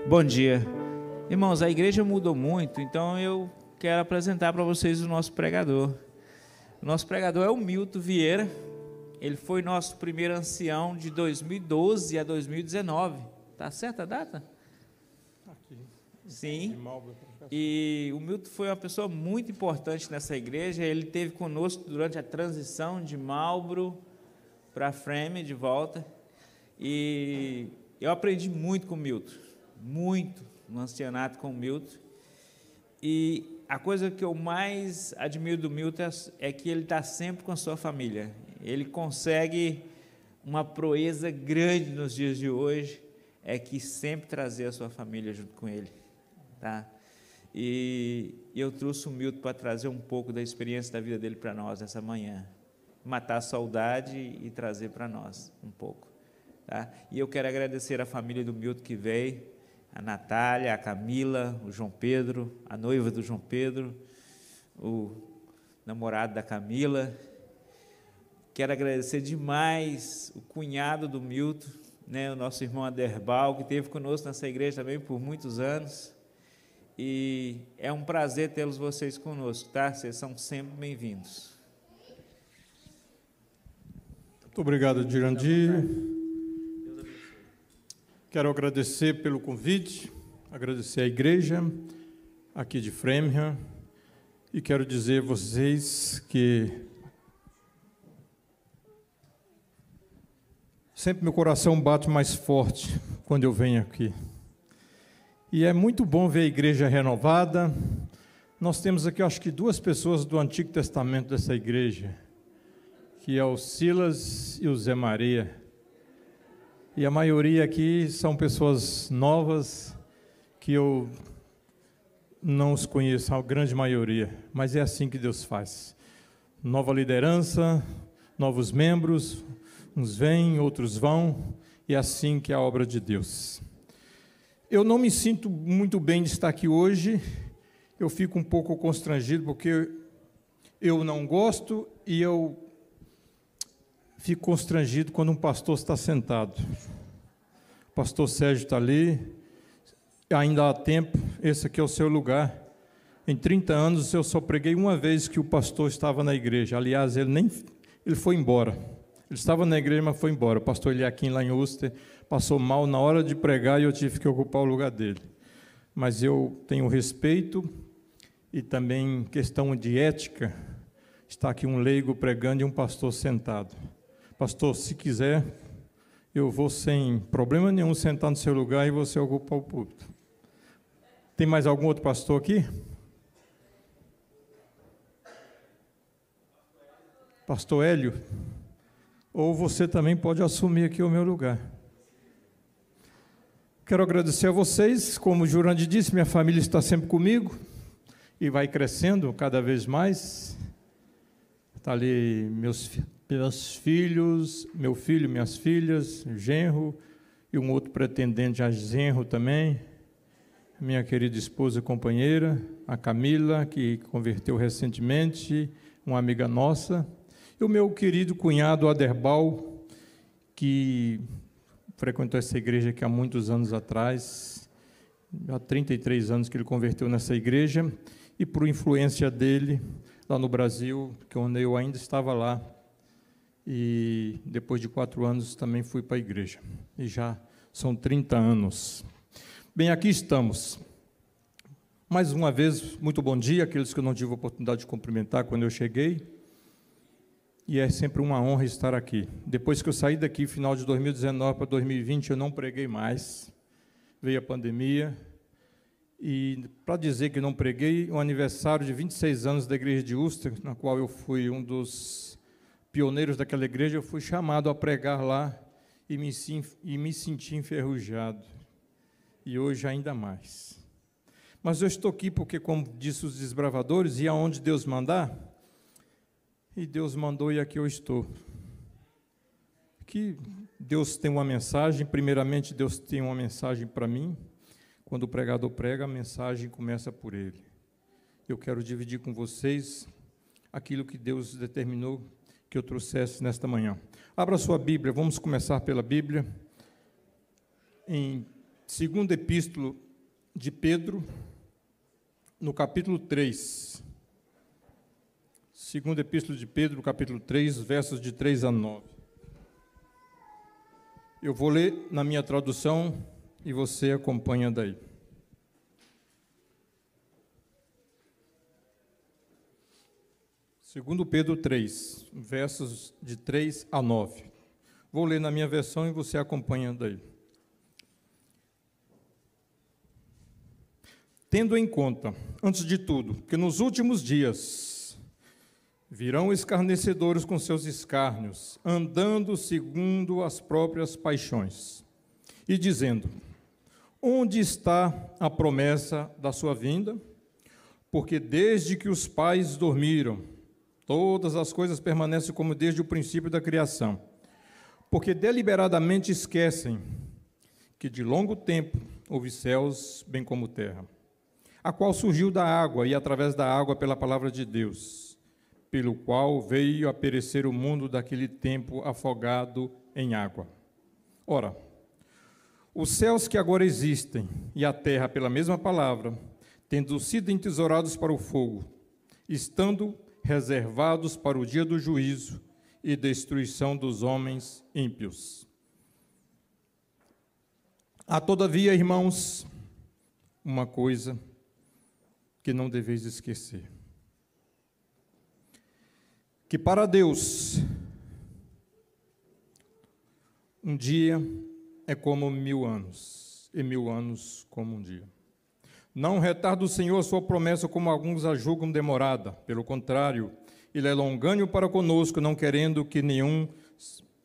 Bom dia. Irmãos, a igreja mudou muito, então eu quero apresentar para vocês o nosso pregador. O nosso pregador é o Milton Vieira. Ele foi nosso primeiro ancião de 2012 a 2019. Tá certa a data?
Aqui.
Sim. E o Milton foi uma pessoa muito importante nessa igreja. Ele esteve conosco durante a transição de Marlboro para Frame de volta. E eu aprendi muito com o Milton. Muito no ancianato com o Milton. E a coisa que eu mais admiro do Milton é que ele está sempre com a sua família. Ele consegue uma proeza grande nos dias de hoje, é que sempre trazer a sua família junto com ele. Tá? E eu trouxe o Milton para trazer um pouco da experiência da vida dele para nós essa manhã. Matar a saudade e trazer para nós um pouco. Tá? E eu quero agradecer a família do Milton que veio, a Natália, a Camila, o João Pedro, a noiva do João Pedro, o namorado da Camila. Quero agradecer demais o cunhado do Milton, né, o nosso irmão Aderbal, que esteve conosco nessa igreja também por muitos anos. E é um prazer tê-los vocês conosco, tá? Vocês são sempre bem-vindos.
Muito obrigado, Dirandir. Quero agradecer pelo convite, agradecer à igreja aqui de Framingham e quero dizer a vocês que sempre meu coração bate mais forte quando eu venho aqui. E é muito bom ver a igreja renovada. Nós temos aqui, acho que 2 pessoas do Antigo Testamento dessa igreja, que é o Silas e o Zé Maria. E a maioria aqui são pessoas novas, que eu não os conheço, a grande maioria, mas é assim que Deus faz. Nova liderança, novos membros, uns vêm, outros vão, e é assim que é a obra de Deus. Eu não me sinto muito bem de estar aqui hoje, eu fico um pouco constrangido, porque eu não gosto e eu fico constrangido quando um pastor está sentado. O pastor Sérgio está ali, ainda há tempo, esse aqui é o seu lugar. Em 30 anos eu só preguei uma vez que o pastor estava na igreja, aliás, ele foi embora. Ele estava na igreja, mas foi embora. O pastor Eliakim, lá em Uster, passou mal na hora de pregar e eu tive que ocupar o lugar dele. Mas eu tenho respeito e também questão de ética, está aqui um leigo pregando e um pastor sentado. Pastor, se quiser, eu vou sem problema nenhum sentar no seu lugar e você ocupar o púlpito. Tem mais algum outro pastor aqui? Pastor Hélio? Ou você também pode assumir aqui o meu lugar. Quero agradecer a vocês, como o Jurandir disse, minha família está sempre comigo e vai crescendo cada vez mais. Está ali meus filhos, meu filho, minhas filhas, genro e um outro pretendente a genro também. Minha querida esposa e companheira, a Camila, que converteu recentemente, uma amiga nossa. E o meu querido cunhado Aderbal, que frequentou essa igreja aqui há muitos anos atrás, há 33 anos que ele converteu nessa igreja, e por influência dele, lá no Brasil, que eu ainda estava lá, e depois de 4 anos também fui para a igreja, e já são 30 anos. Bem, aqui estamos. Mais uma vez, muito bom dia, aqueles que eu não tive a oportunidade de cumprimentar quando eu cheguei, e é sempre uma honra estar aqui. Depois que eu saí daqui, final de 2019 para 2020, eu não preguei mais, veio a pandemia, e para dizer que não preguei, o aniversário de 26 anos da igreja de Uster, na qual eu fui um dos pioneiros daquela igreja, eu fui chamado a pregar lá, e me senti enferrujado, e hoje ainda mais. Mas eu estou aqui porque, como disse os desbravadores, e aonde Deus mandar, e Deus mandou e aqui eu estou. Que Deus tem uma mensagem, primeiramente Deus tem uma mensagem para mim. Quando o pregador prega, a mensagem começa por ele. Eu quero dividir com vocês aquilo que Deus determinou que eu trouxesse nesta manhã. Abra sua Bíblia, vamos começar pela Bíblia. Em 2ª Epístola de Pedro, no capítulo 3. 2ª Epístola de Pedro, capítulo 3, versos de 3 a 9. Eu vou ler na minha tradução e você acompanha daí. Segundo Pedro 3, versos de 3 a 9. Vou ler na minha versão e você acompanha daí. Tendo em conta, antes de tudo, que nos últimos dias virão escarnecedores com seus escárnios, andando segundo as próprias paixões, e dizendo: onde está a promessa da sua vinda? Porque desde que os pais dormiram, todas as coisas permanecem como desde o princípio da criação. Porque deliberadamente esquecem que de longo tempo houve céus, bem como terra, a qual surgiu da água e através da água pela palavra de Deus, pelo qual veio a perecer o mundo daquele tempo afogado em água. Ora, os céus que agora existem e a terra pela mesma palavra, tendo sido entesourados para o fogo, estando reservados para o dia do juízo e destruição dos homens ímpios. Há, todavia, irmãos, uma coisa que não deveis esquecer: que para Deus um dia é como 1000 anos, e 1000 anos como um dia. Não retarda o Senhor a sua promessa, como alguns a julgam demorada. Pelo contrário, Ele é longânimo para conosco, não querendo que nenhum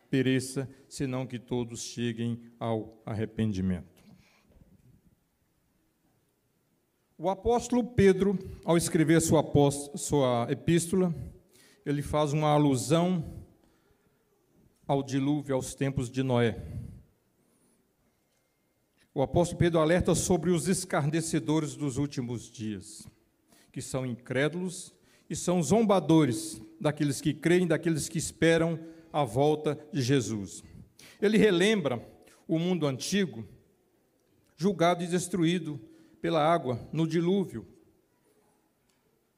pereça, senão que todos cheguem ao arrependimento. O apóstolo Pedro, ao escrever sua epístola, ele faz uma alusão ao dilúvio, aos tempos de Noé. o apóstolo Pedro alerta sobre os escarnecedores dos últimos dias, que são incrédulos e são zombadores daqueles que creem, daqueles que esperam a volta de Jesus. Ele relembra o mundo antigo, julgado e destruído pela água no dilúvio,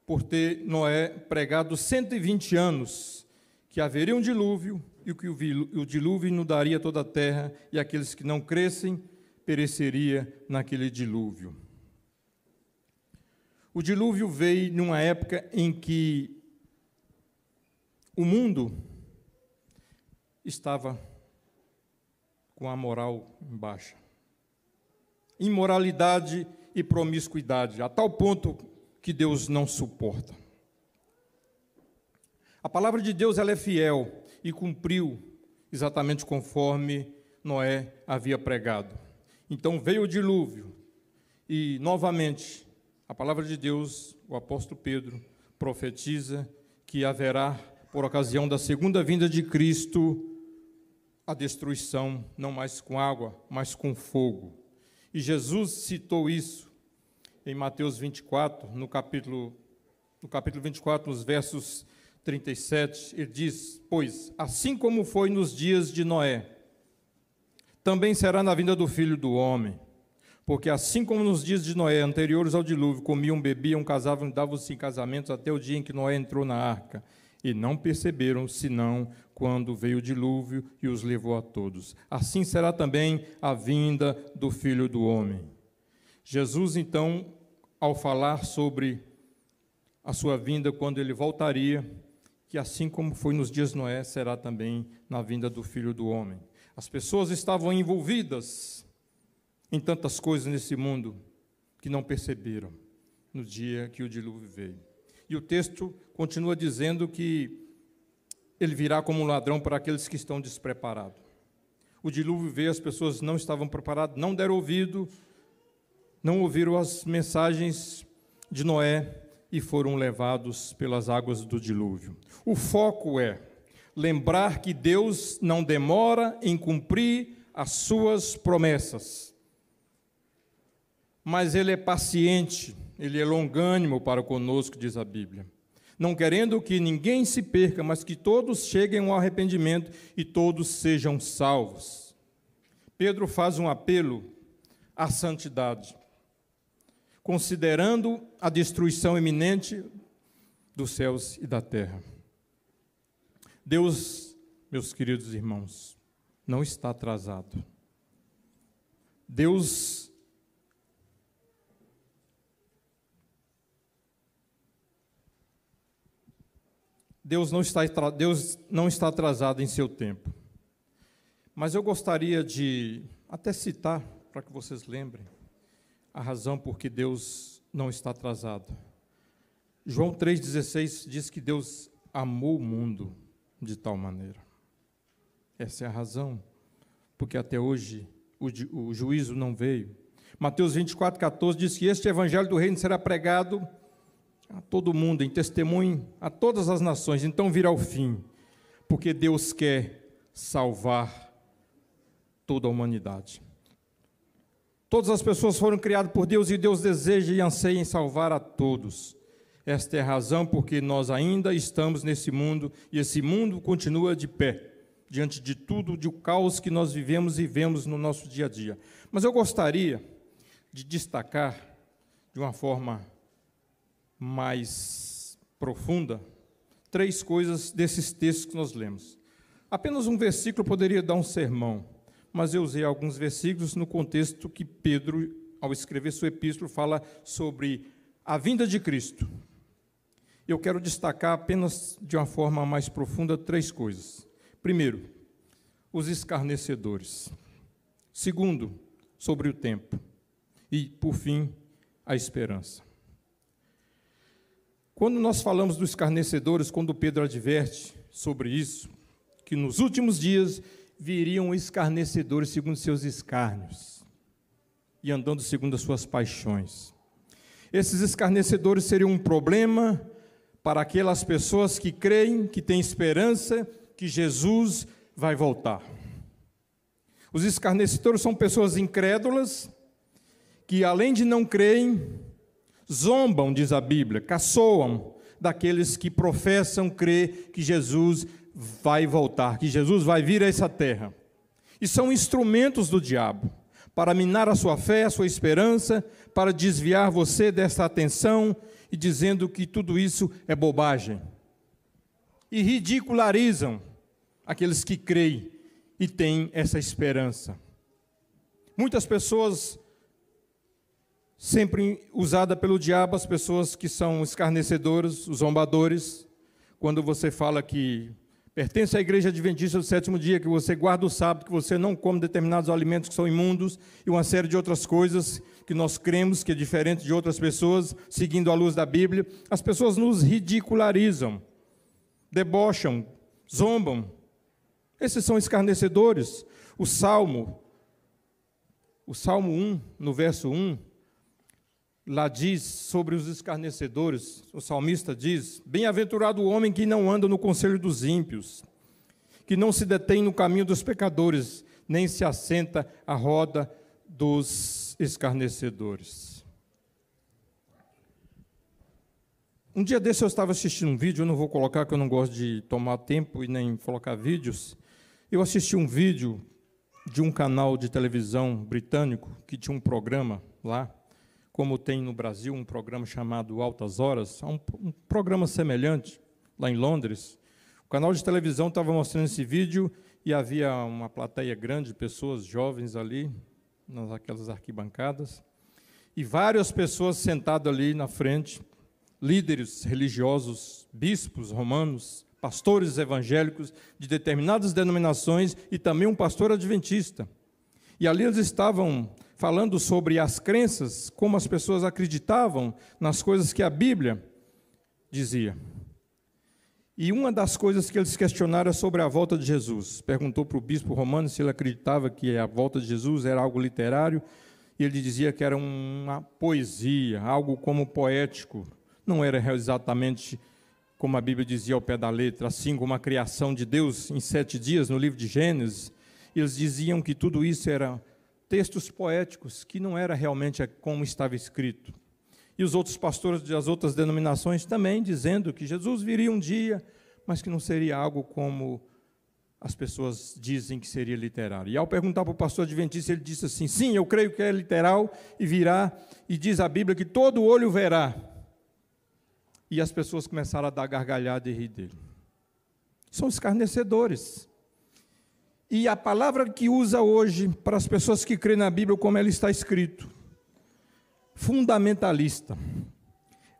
por ter Noé pregado 120 anos que haveria um dilúvio e que o dilúvio inundaria toda a terra e aqueles que não crescem pereceria naquele dilúvio. O dilúvio veio numa época em que o mundo estava com a moral em baixa. Imoralidade e promiscuidade, a tal ponto que Deus não suporta. A palavra de Deus, ela é fiel e cumpriu exatamente conforme Noé havia pregado. Então veio o dilúvio e, novamente, a palavra de Deus, o apóstolo Pedro, profetiza que haverá, por ocasião da segunda vinda de Cristo, a destruição, não mais com água, mas com fogo. E Jesus citou isso em Mateus 24, no capítulo 24, nos versos 37, ele diz: pois, assim como foi nos dias de Noé, também será na vinda do Filho do Homem. Porque assim como nos dias de Noé, anteriores ao dilúvio, comiam, bebiam, casavam e davam-se em casamentos até o dia em que Noé entrou na arca, e não perceberam, senão quando veio o dilúvio e os levou a todos. Assim será também a vinda do Filho do Homem. Jesus, então, ao falar sobre a sua vinda, quando ele voltaria, que assim como foi nos dias de Noé, será também na vinda do Filho do Homem. As pessoas estavam envolvidas em tantas coisas nesse mundo que não perceberam no dia que o dilúvio veio. E o texto continua dizendo que ele virá como um ladrão para aqueles que estão despreparados. O dilúvio veio, as pessoas não estavam preparadas, não deram ouvido, não ouviram as mensagens de Noé e foram levados pelas águas do dilúvio. O foco é lembrar que Deus não demora em cumprir as suas promessas, mas Ele é paciente, Ele é longânimo para conosco, diz a Bíblia, não querendo que ninguém se perca, mas que todos cheguem ao arrependimento e todos sejam salvos. Pedro faz um apelo à santidade, considerando a destruição iminente dos céus e da terra. Deus, meus queridos irmãos, não está atrasado. Deus não está atrasado em seu tempo. Mas eu gostaria de até citar, para que vocês lembrem, a razão por que Deus não está atrasado. João 3,16 diz que Deus amou o mundo de tal maneira. Essa é a razão, porque até hoje o juízo não veio. Mateus 24,14 diz que este evangelho do reino será pregado a todo mundo, em testemunho a todas as nações, então virá o fim, porque Deus quer salvar toda a humanidade. Todas as pessoas foram criadas por Deus e Deus deseja e anseia em salvar a todos. Esta é a razão porque nós ainda estamos nesse mundo e esse mundo continua de pé, diante de tudo, de o caos que nós vivemos e vemos no nosso dia a dia. Mas eu gostaria de destacar, de uma forma mais profunda, 3 coisas desses textos que nós lemos. Apenas um versículo poderia dar um sermão, mas eu usei alguns versículos no contexto que Pedro, ao escrever sua epístola, fala sobre a vinda de Cristo. Eu quero destacar apenas de uma forma mais profunda 3 coisas. Primeiro, os escarnecedores. Segundo, sobre o tempo. E, por fim, a esperança. Quando nós falamos dos escarnecedores, quando Pedro adverte sobre isso, que nos últimos dias viriam escarnecedores segundo seus escárnios e andando segundo as suas paixões. Esses escarnecedores seriam um problema para aquelas pessoas que creem, que têm esperança, que Jesus vai voltar. Os escarnecedores são pessoas incrédulas que, além de não creem, zombam, diz a Bíblia, caçoam daqueles que professam crer que Jesus vai voltar, que Jesus vai vir a essa terra. E são instrumentos do diabo para minar a sua fé, a sua esperança, para desviar você dessa atenção e dizendo que tudo isso é bobagem. E ridicularizam aqueles que creem e têm essa esperança. Muitas pessoas, sempre usada pelo diabo, as pessoas que são escarnecedoras, os zombadores, quando você fala que pertence à igreja adventista do sétimo dia, que você guarda o sábado, que você não come determinados alimentos que são imundos, e uma série de outras coisas que nós cremos que é diferente de outras pessoas, seguindo a luz da Bíblia, as pessoas nos ridicularizam, debocham, zombam. Esses são escarnecedores. O Salmo 1, no verso 1, lá diz sobre os escarnecedores, o salmista diz: bem-aventurado o homem que não anda no conselho dos ímpios, que não se detém no caminho dos pecadores, nem se assenta à roda dos escarnecedores. Um dia desse eu estava assistindo um vídeo, eu não vou colocar, porque eu não gosto de tomar tempo e nem colocar vídeos. Eu assisti um vídeo de um canal de televisão britânico que tinha um programa lá, como tem no Brasil um programa chamado Altas Horas, um programa semelhante lá em Londres. O canal de televisão estava mostrando esse vídeo e havia uma plateia grande de pessoas jovens ali, naquelas arquibancadas, e várias pessoas sentadas ali na frente, líderes religiosos, bispos romanos, pastores evangélicos de determinadas denominações e também um pastor adventista. E ali eles estavam falando sobre as crenças, como as pessoas acreditavam nas coisas que a Bíblia dizia. E uma das coisas que eles questionaram é sobre a volta de Jesus. Perguntou para o bispo romano se ele acreditava que a volta de Jesus era algo literário, e ele dizia que era uma poesia, algo como poético. Não era exatamente como a Bíblia dizia ao pé da letra, assim como a criação de Deus em 7 dias, no livro de Gênesis. Eles diziam que tudo isso era textos poéticos, que não era realmente como estava escrito. E os outros pastores das outras denominações também dizendo que Jesus viria um dia, mas que não seria algo como as pessoas dizem que seria literário. E ao perguntar para o pastor adventista, ele disse assim: sim, eu creio que é literal e virá, e diz a Bíblia que todo olho verá. E as pessoas começaram a dar gargalhada e rir dele. São escarnecedores. E a palavra que usa hoje para as pessoas que creem na Bíblia, como ela está escrito: fundamentalista.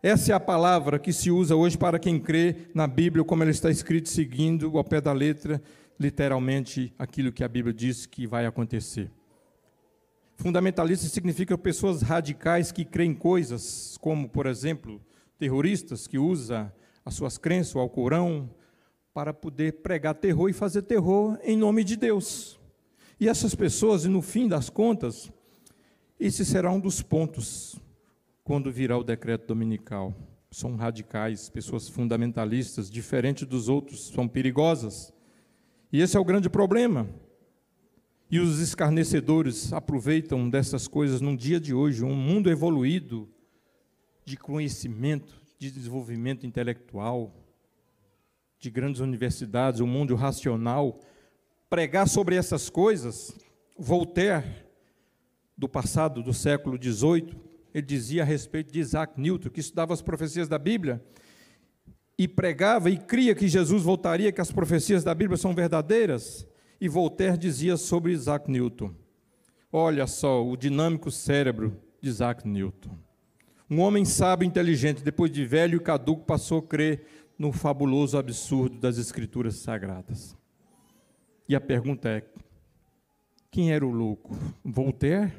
Essa é a palavra que se usa hoje para quem crê na Bíblia, como ela está escrita, seguindo ao pé da letra, literalmente, aquilo que a Bíblia diz que vai acontecer. Fundamentalista significa pessoas radicais que creem coisas, como, por exemplo, terroristas que usam as suas crenças, o Alcorão, para poder pregar terror e fazer terror em nome de Deus. E essas pessoas, no fim das contas, esse será um dos pontos quando virá o decreto dominical. São radicais, pessoas fundamentalistas, diferentes dos outros, são perigosas. E esse é o grande problema. E os escarnecedores aproveitam dessas coisas num dia de hoje, um mundo evoluído de conhecimento, de desenvolvimento intelectual, de grandes universidades, um mundo racional, pregar sobre essas coisas. Voltaire, do passado, do século XVIII, ele dizia a respeito de Isaac Newton, que estudava as profecias da Bíblia, e pregava e cria que Jesus voltaria, que as profecias da Bíblia são verdadeiras, e Voltaire dizia sobre Isaac Newton: olha só o dinâmico cérebro de Isaac Newton. Um homem sábio e inteligente, depois de velho e caduco, passou a crer no fabuloso absurdo das Escrituras Sagradas. E a pergunta é: quem era o louco? Voltaire,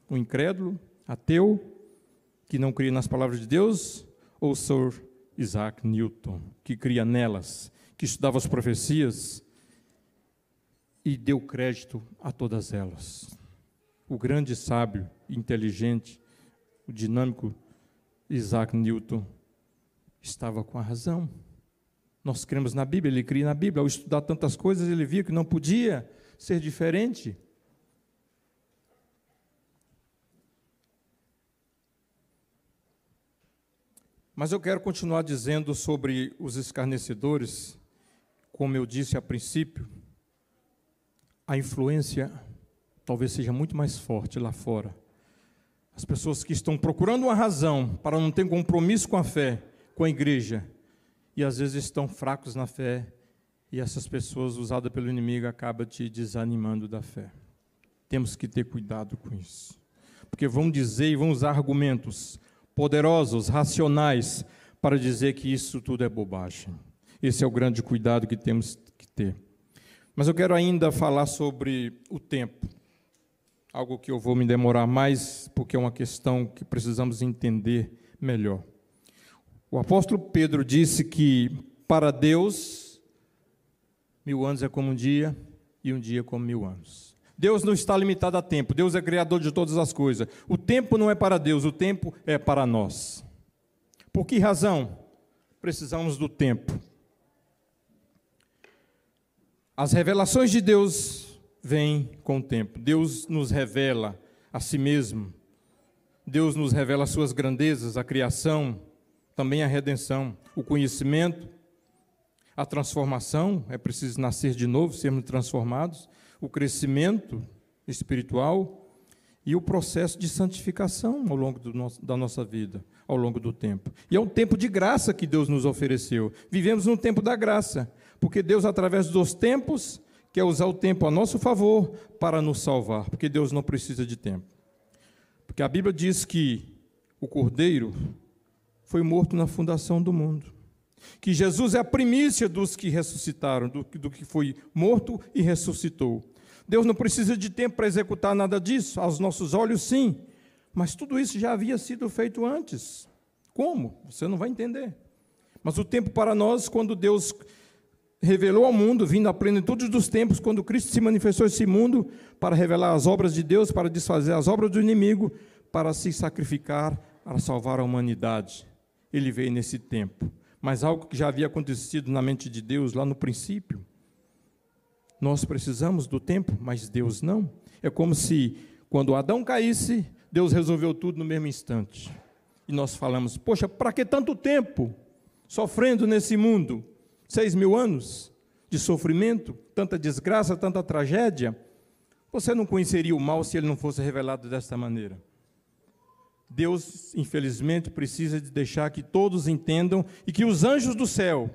o incrédulo, ateu, que não cria nas palavras de Deus, ou Sir Isaac Newton, que cria nelas, que estudava as profecias e deu crédito a todas elas? O grande sábio, inteligente, o dinâmico Isaac Newton estava com a razão. Nós cremos na Bíblia, ele cria na Bíblia. Ao estudar tantas coisas, ele via que não podia ser diferente. Mas eu quero continuar dizendo sobre os escarnecedores. Como eu disse a princípio, a influência talvez seja muito mais forte lá fora. As pessoas que estão procurando uma razão para não ter compromisso com a fé, com a igreja, e às vezes estão fracos na fé, e essas pessoas usadas pelo inimigo acabam te desanimando da fé. Temos que ter cuidado com isso. Porque vão dizer e vão usar argumentos poderosos, racionais, para dizer que isso tudo é bobagem. Esse é o grande cuidado que temos que ter. Mas eu quero ainda falar sobre o tempo. Algo que eu vou me demorar mais, porque é uma questão que precisamos entender melhor. O apóstolo Pedro disse que, para Deus, 1000 anos é como um dia, e um dia como 1000 anos. Deus não está limitado a tempo, Deus é criador de todas as coisas. O tempo não é para Deus, o tempo é para nós. Por que razão precisamos do tempo? As revelações de Deus vêm com o tempo. Deus nos revela a si mesmo. Deus nos revela as suas grandezas, a criação, também a redenção, o conhecimento, a transformação, é preciso nascer de novo, sermos transformados, o crescimento espiritual e o processo de santificação ao longo da nossa vida, ao longo do tempo. E é um tempo de graça que Deus nos ofereceu. Vivemos num tempo da graça, porque Deus, através dos tempos, quer usar o tempo a nosso favor para nos salvar, porque Deus não precisa de tempo. Porque a Bíblia diz que o Cordeiro foi morto na fundação do mundo, que Jesus é a primícia dos que ressuscitaram, do que foi morto e ressuscitou. Deus não precisa de tempo para executar nada disso, aos nossos olhos sim, mas tudo isso já havia sido feito antes. Como? Você não vai entender. Mas o tempo para nós, quando Deus revelou ao mundo, vindo à plenitude dos tempos, quando Cristo se manifestou esse mundo, para revelar as obras de Deus, para desfazer as obras do inimigo, para se sacrificar, para salvar a humanidade. Ele veio nesse tempo. Mas algo que já havia acontecido na mente de Deus lá no princípio. Nós precisamos do tempo, mas Deus não. É como se, quando Adão caísse, Deus resolveu tudo no mesmo instante. E nós falamos, poxa, para que tanto tempo sofrendo nesse mundo? 6.000 anos de sofrimento, tanta desgraça, tanta tragédia. Você não conheceria o mal se ele não fosse revelado desta maneira. Deus, infelizmente, precisa de deixar que todos entendam e que os anjos do céu,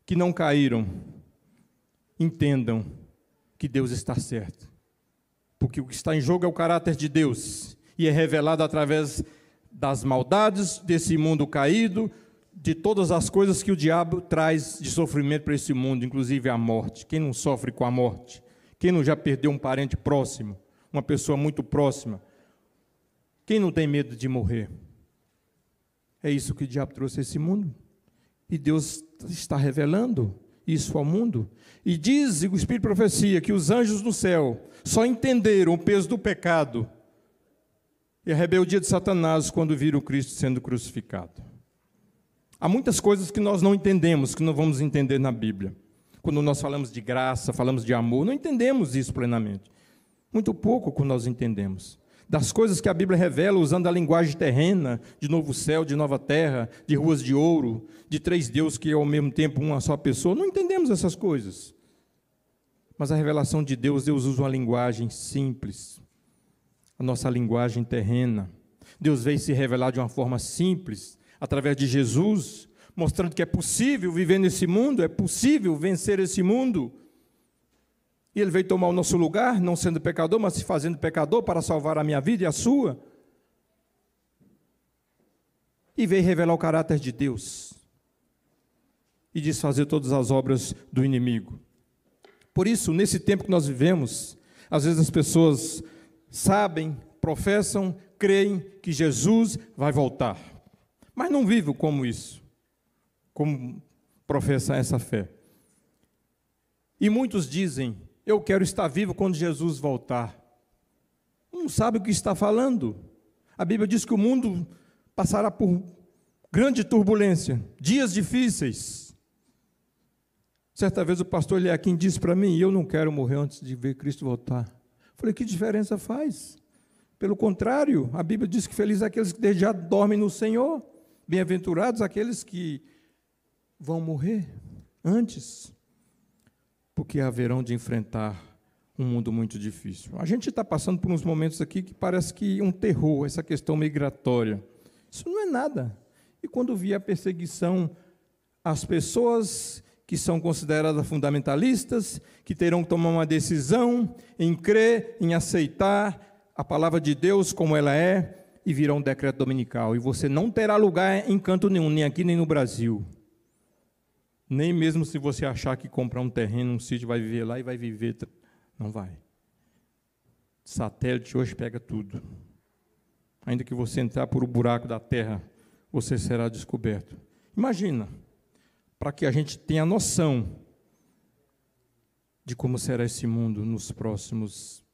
que não caíram, entendam que Deus está certo. Porque o que está em jogo é o caráter de Deus e é revelado através das maldades desse mundo caído, de todas as coisas que o diabo traz de sofrimento para esse mundo, inclusive a morte. Quem não sofre com a morte? Quem não já perdeu um parente próximo, uma pessoa muito próxima? Quem não tem medo de morrer? É isso que o diabo trouxe a esse mundo. E Deus está revelando isso ao mundo. E diz o Espírito de Profecia que os anjos do céu só entenderam o peso do pecado e a rebeldia de Satanás quando viram Cristo sendo crucificado. Há muitas coisas que nós não entendemos, que não vamos entender na Bíblia. Quando nós falamos de graça, falamos de amor, não entendemos isso plenamente. Muito pouco que nós entendemos. Das coisas que a Bíblia revela, usando a linguagem terrena, de novo céu, de nova terra, de ruas de ouro, de 3 deuses que é ao mesmo tempo uma só pessoa, não entendemos essas coisas. Mas a revelação de Deus, Deus usa uma linguagem simples, a nossa linguagem terrena. Deus veio se revelar de uma forma simples, através de Jesus, mostrando que é possível viver nesse mundo, é possível vencer esse mundo. E Ele veio tomar o nosso lugar, não sendo pecador, mas se fazendo pecador para salvar a minha vida e a sua. E veio revelar o caráter de Deus e desfazer todas as obras do inimigo. Por isso, nesse tempo que nós vivemos, às vezes as pessoas sabem, professam, creem que Jesus vai voltar, mas não vivem como isso, como professam essa fé. E muitos dizem, eu quero estar vivo quando Jesus voltar. Não sabe o que está falando. A Bíblia diz que o mundo passará por grande turbulência, dias difíceis. Certa vez o pastor Eliakim disse para mim, eu não quero morrer antes de ver Cristo voltar. Falei, que diferença faz? Pelo contrário, a Bíblia diz que feliz é aqueles que desde já dormem no Senhor. Bem-aventurados aqueles que vão morrer antes, porque haverão de enfrentar um mundo muito difícil. A gente está passando por uns momentos aqui que parece que um terror, essa questão migratória. Isso não é nada. E quando vier a perseguição às pessoas que são consideradas fundamentalistas, que terão que tomar uma decisão em crer, em aceitar a palavra de Deus como ela é, e virá um decreto dominical. E você não terá lugar em canto nenhum, nem aqui nem no Brasil. Nem mesmo se você achar que comprar um terreno, um sítio, vai viver lá e vai viver. Não vai. Satélite hoje pega tudo. Ainda que você entrar por um buraco da terra, você será descoberto. Imagina, para que a gente tenha noção de como será esse mundo nos próximos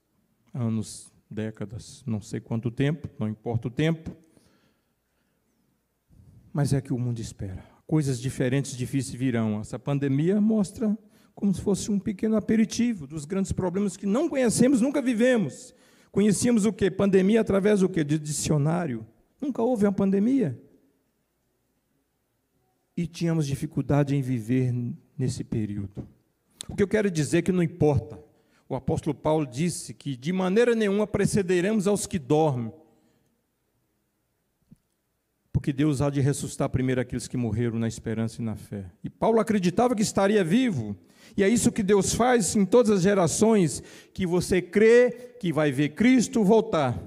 anos, décadas, não sei quanto tempo, não importa o tempo, mas é que o mundo espera. Coisas diferentes, difíceis virão. Essa pandemia mostra como se fosse um pequeno aperitivo dos grandes problemas que não conhecemos, nunca vivemos. Conhecíamos o quê? Pandemia através do quê? De dicionário. Nunca houve uma pandemia. E tínhamos dificuldade em viver nesse período. O que eu quero dizer é que não importa. O apóstolo Paulo disse que de maneira nenhuma precederemos aos que dormem, porque Deus há de ressuscitar primeiro aqueles que morreram na esperança e na fé. E Paulo acreditava que estaria vivo, e é isso que Deus faz em todas as gerações, que você crê que vai ver Cristo voltar.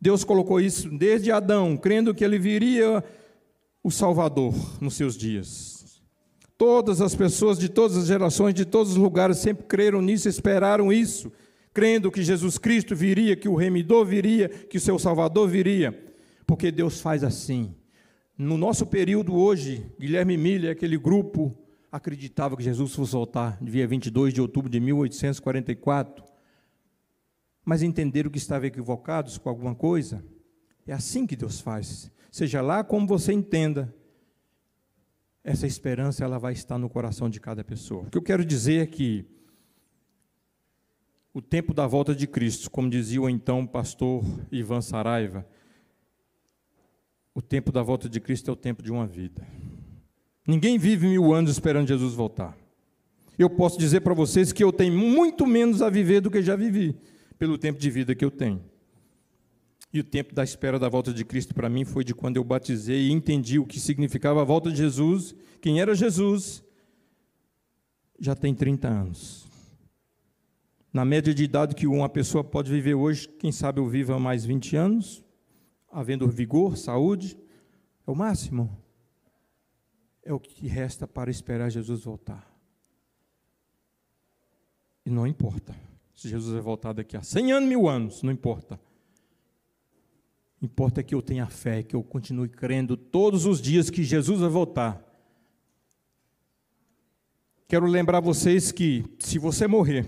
Deus colocou isso desde Adão, crendo que ele viria o Salvador nos seus dias. Todas as pessoas de todas as gerações, de todos os lugares, sempre creram nisso, esperaram isso, crendo que Jesus Cristo viria, que o Remidor viria, que o seu Salvador viria, porque Deus faz assim. No nosso período hoje, Guilherme Miller, aquele grupo, acreditava que Jesus fosse voltar, dia 22 de outubro de 1844, mas entenderam que estavam equivocados com alguma coisa. É assim que Deus faz. Seja lá como você entenda, essa esperança ela vai estar no coração de cada pessoa. O que eu quero dizer é que o tempo da volta de Cristo, como dizia o então pastor Ivan Saraiva, o tempo da volta de Cristo é o tempo de uma vida. Ninguém vive 1000 anos esperando Jesus voltar. Eu posso dizer para vocês que eu tenho muito menos a viver do que já vivi, pelo tempo de vida que eu tenho. E o tempo da espera da volta de Cristo para mim foi de quando eu batizei e entendi o que significava a volta de Jesus, quem era Jesus, já tem 30 anos. Na média de idade que uma pessoa pode viver hoje, quem sabe eu viva mais 20 anos, havendo vigor, saúde, é o máximo. É o que resta para esperar Jesus voltar. E não importa se Jesus vai voltar daqui a 100 anos, 1000 anos, não importa. Importa que eu tenha fé, que eu continue crendo todos os dias que Jesus vai voltar. Quero lembrar vocês que, se você morrer,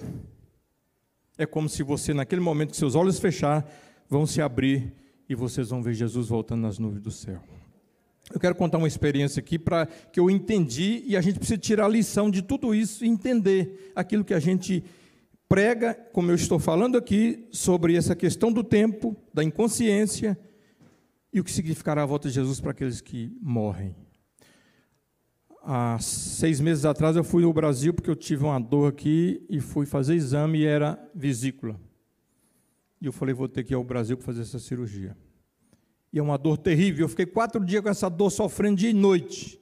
é como se você, naquele momento que seus olhos fechar, vão se abrir e vocês vão ver Jesus voltando nas nuvens do céu. Eu quero contar uma experiência aqui para que eu entendi, e a gente precisa tirar a lição de tudo isso e entender aquilo que a gente prega, como eu estou falando aqui, sobre essa questão do tempo, da inconsciência, e o que significará a volta de Jesus para aqueles que morrem. Há 6 meses atrás eu fui no Brasil porque eu tive uma dor aqui e fui fazer exame e era vesícula. E eu falei, vou ter que ir ao Brasil para fazer essa cirurgia. E é uma dor terrível, eu fiquei 4 dias com essa dor, sofrendo dia e noite.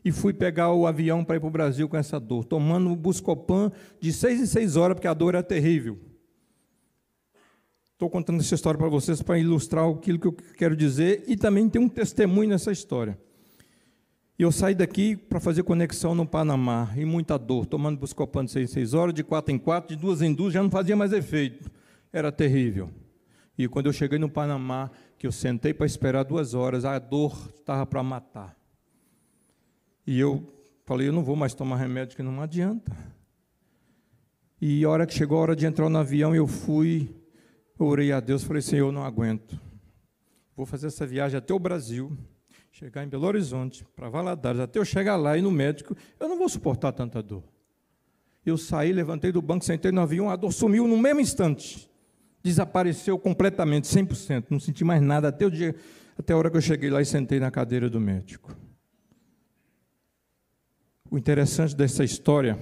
E fui pegar o avião para ir para o Brasil com essa dor, tomando um Buscopan de 6 em 6 horas, porque a dor era terrível. Estou contando essa história para vocês para ilustrar aquilo que eu quero dizer e também tem um testemunho nessa história. E eu saí daqui para fazer conexão no Panamá, e muita dor, tomando Buscopan de 6 em 6 horas, de 4 em 4, de 2 em 2, já não fazia mais efeito. Era terrível. E quando eu cheguei no Panamá, que eu sentei para esperar 2 horas, a dor estava para matar. E eu falei, eu não vou mais tomar remédio, que não adianta. E a hora que chegou a hora de entrar no avião, eu fui, orei a Deus, falei, Senhor, eu não aguento. Vou fazer essa viagem até o Brasil, chegar em Belo Horizonte, para Valadares, até eu chegar lá e no médico, eu não vou suportar tanta dor. Eu saí, levantei do banco, sentei no avião, a dor sumiu no mesmo instante. Desapareceu completamente, 100%, não senti mais nada, até o dia até a hora que eu cheguei lá e sentei na cadeira do médico. O interessante dessa história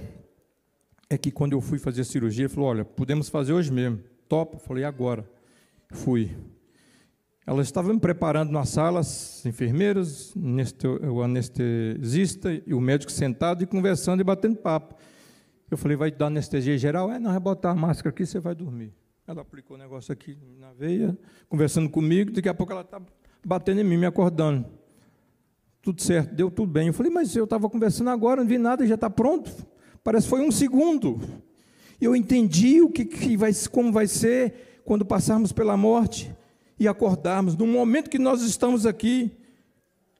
é que quando eu fui fazer a cirurgia, ele falou, olha, podemos fazer hoje mesmo. Topa? Eu falei, agora. Fui. Elas estavam me preparando na sala, as enfermeiras, o anestesista e o médico sentado e conversando e batendo papo. Eu falei, vai dar anestesia geral? Não, vai botar a máscara aqui, você vai dormir. Ela aplicou o negócio aqui na veia, conversando comigo, daqui a pouco ela está batendo em mim, me acordando. Tudo certo, deu tudo bem. Eu falei, mas eu estava conversando agora, não vi nada, já está pronto. Parece que foi 1 segundo. Eu entendi como vai ser quando passarmos pela morte e acordarmos. No momento que nós estamos aqui,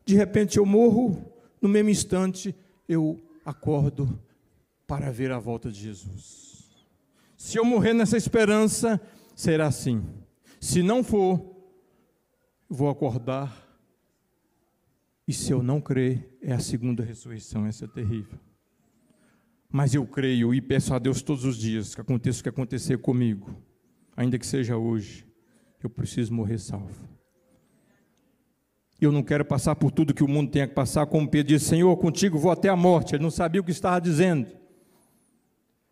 de repente eu morro, no mesmo instante eu acordo para ver a volta de Jesus. Se eu morrer nessa esperança, será assim. Se não for, vou acordar. E se eu não crer, é a segunda ressurreição, essa é terrível. Mas eu creio e peço a Deus todos os dias que aconteça o que acontecer comigo, ainda que seja hoje, eu preciso morrer salvo. Eu não quero passar por tudo que o mundo tem que passar, como Pedro disse, Senhor, contigo vou até a morte. Ele não sabia o que estava dizendo.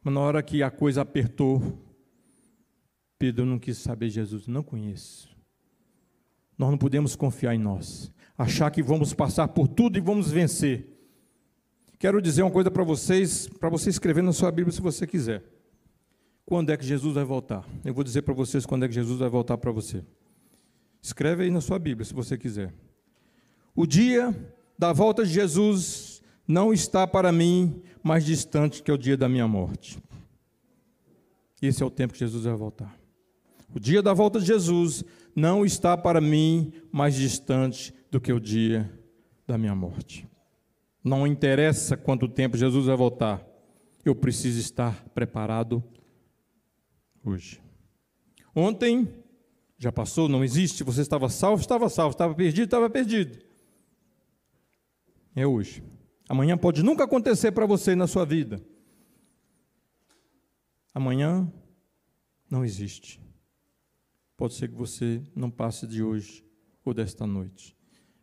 Mas na hora que a coisa apertou, Pedro não quis saber de Jesus, não conheço. Nós não podemos confiar em nós, achar que vamos passar por tudo e vamos vencer. Quero dizer uma coisa para você escrever na sua Bíblia se você quiser. Quando é que Jesus vai voltar? Eu vou dizer para vocês quando é que Jesus vai voltar para você. Escreve aí na sua Bíblia se você quiser. O dia da volta de Jesus não está para mim mais distante que o dia da minha morte. Esse é o tempo que Jesus vai voltar. O dia da volta de Jesus não está para mim mais distante do que o dia da minha morte. Não interessa quanto tempo Jesus vai voltar, eu preciso estar preparado hoje. Ontem já passou, não existe, você estava salvo, estava perdido. É hoje. Amanhã pode nunca acontecer para você na sua vida. Amanhã não existe. Pode ser que você não passe de hoje ou desta noite.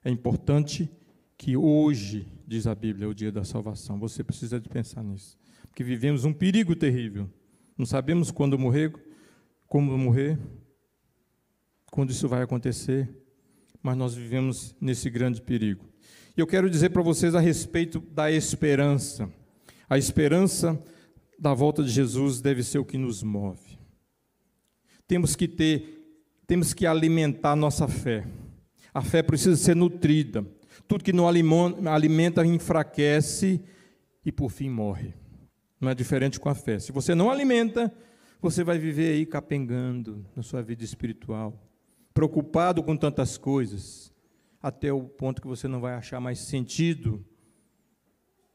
É importante que hoje, diz a Bíblia, é o dia da salvação. Você precisa de pensar nisso. Porque vivemos um perigo terrível. Não sabemos quando morrer, como morrer, quando isso vai acontecer, mas nós vivemos nesse grande perigo. E eu quero dizer para vocês a respeito da esperança. A esperança da volta de Jesus deve ser o que nos move. Temos que alimentar a nossa fé. A fé precisa ser nutrida. Tudo que não alimenta enfraquece e, por fim, morre. Não é diferente com a fé. Se você não alimenta, você vai viver aí capengando na sua vida espiritual, preocupado com tantas coisas, até o ponto que você não vai achar mais sentido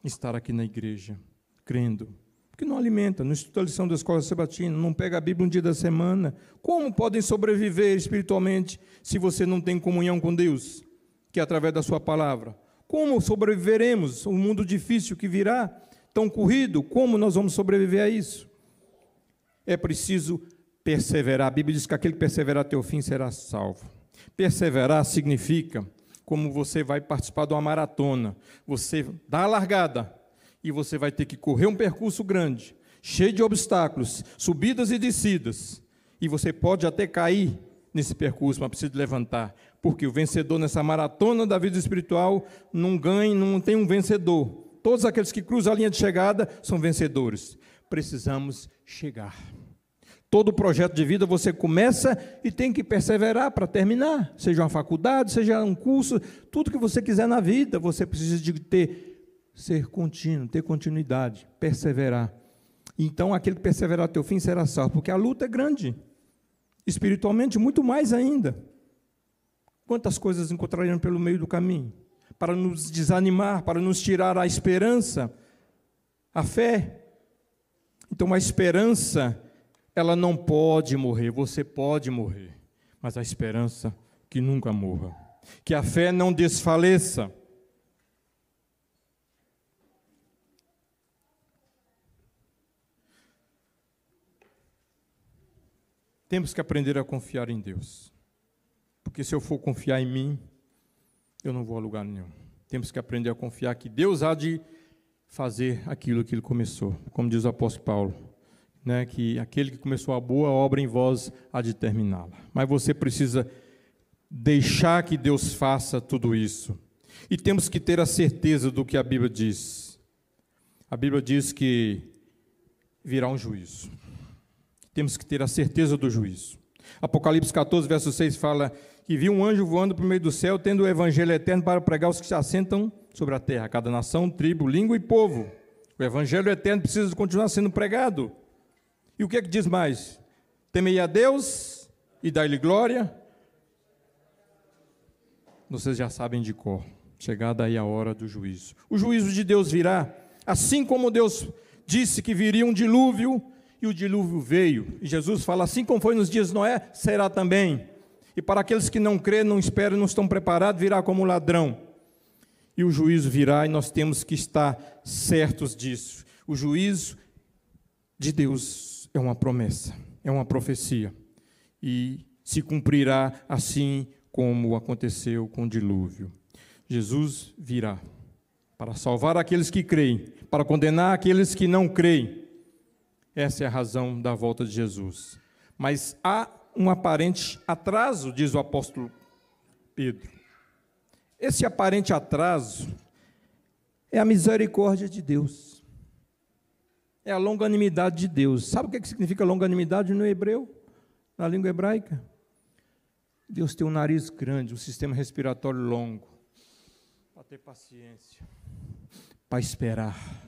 estar aqui na igreja, crendo. Porque não alimenta, não estuda a lição da escola sabatina, não pega a Bíblia um dia da semana. Como podem sobreviver espiritualmente se você não tem comunhão com Deus, que é através da sua palavra? Como sobreviveremos? Um mundo difícil que virá, tão corrido, como nós vamos sobreviver a isso? É preciso perseverar. A Bíblia diz que aquele que perseverar até o fim será salvo. Perseverar significa como você vai participar de uma maratona. Você dá a largada e você vai ter que correr um percurso grande, cheio de obstáculos, subidas e descidas. E você pode até cair nesse percurso, mas precisa levantar. Porque o vencedor nessa maratona da vida espiritual não ganha, não tem um vencedor. Todos aqueles que cruzam a linha de chegada são vencedores. Precisamos chegar. Todo projeto de vida você começa e tem que perseverar para terminar. Seja uma faculdade, seja um curso, tudo que você quiser na vida, você precisa de ser contínuo, ter continuidade, perseverar. Então, aquele que perseverar até o fim será salvo, porque a luta é grande. Espiritualmente, muito mais ainda. Quantas coisas encontraremos pelo meio do caminho? Para nos desanimar, para nos tirar a esperança, a fé. Então, a esperança, ela não pode morrer. Você pode morrer, mas a esperança que nunca morra. Que a fé não desfaleça. Temos que aprender a confiar em Deus. Porque se eu for confiar em mim, eu não vou a lugar nenhum. Temos que aprender a confiar que Deus há de fazer aquilo que Ele começou. Como diz o apóstolo Paulo, né, que aquele que começou a boa obra em vós há de terminá-la. Mas você precisa deixar que Deus faça tudo isso. E temos que ter a certeza do que a Bíblia diz. A Bíblia diz que virá um juízo. Temos que ter a certeza do juízo. Apocalipse 14, verso 6 fala que viu um anjo voando por meio do céu, tendo o evangelho eterno para pregar os que se assentam sobre a terra, cada nação, tribo, língua e povo. O evangelho eterno precisa continuar sendo pregado. E o que é que diz mais? Temei a Deus e dai-lhe glória. Vocês já sabem de cor. Chegada aí a hora do juízo. O juízo de Deus virá, assim como Deus disse que viria um dilúvio, e o dilúvio veio. E Jesus fala, assim como foi nos dias de Noé, será também. E para aqueles que não creem, não esperam, não estão preparados, virá como ladrão. E o juízo virá, e nós temos que estar certos disso. O juízo de Deus é uma promessa, é uma profecia. E se cumprirá assim como aconteceu com o dilúvio. Jesus virá para salvar aqueles que creem, para condenar aqueles que não creem. Essa é a razão da volta de Jesus. Mas há um aparente atraso, diz o apóstolo Pedro. Esse aparente atraso é a misericórdia de Deus. É a longanimidade de Deus. Sabe o que significa longanimidade no hebreu? Na língua hebraica? Deus tem um nariz grande, um sistema respiratório longo, para ter paciência, para esperar.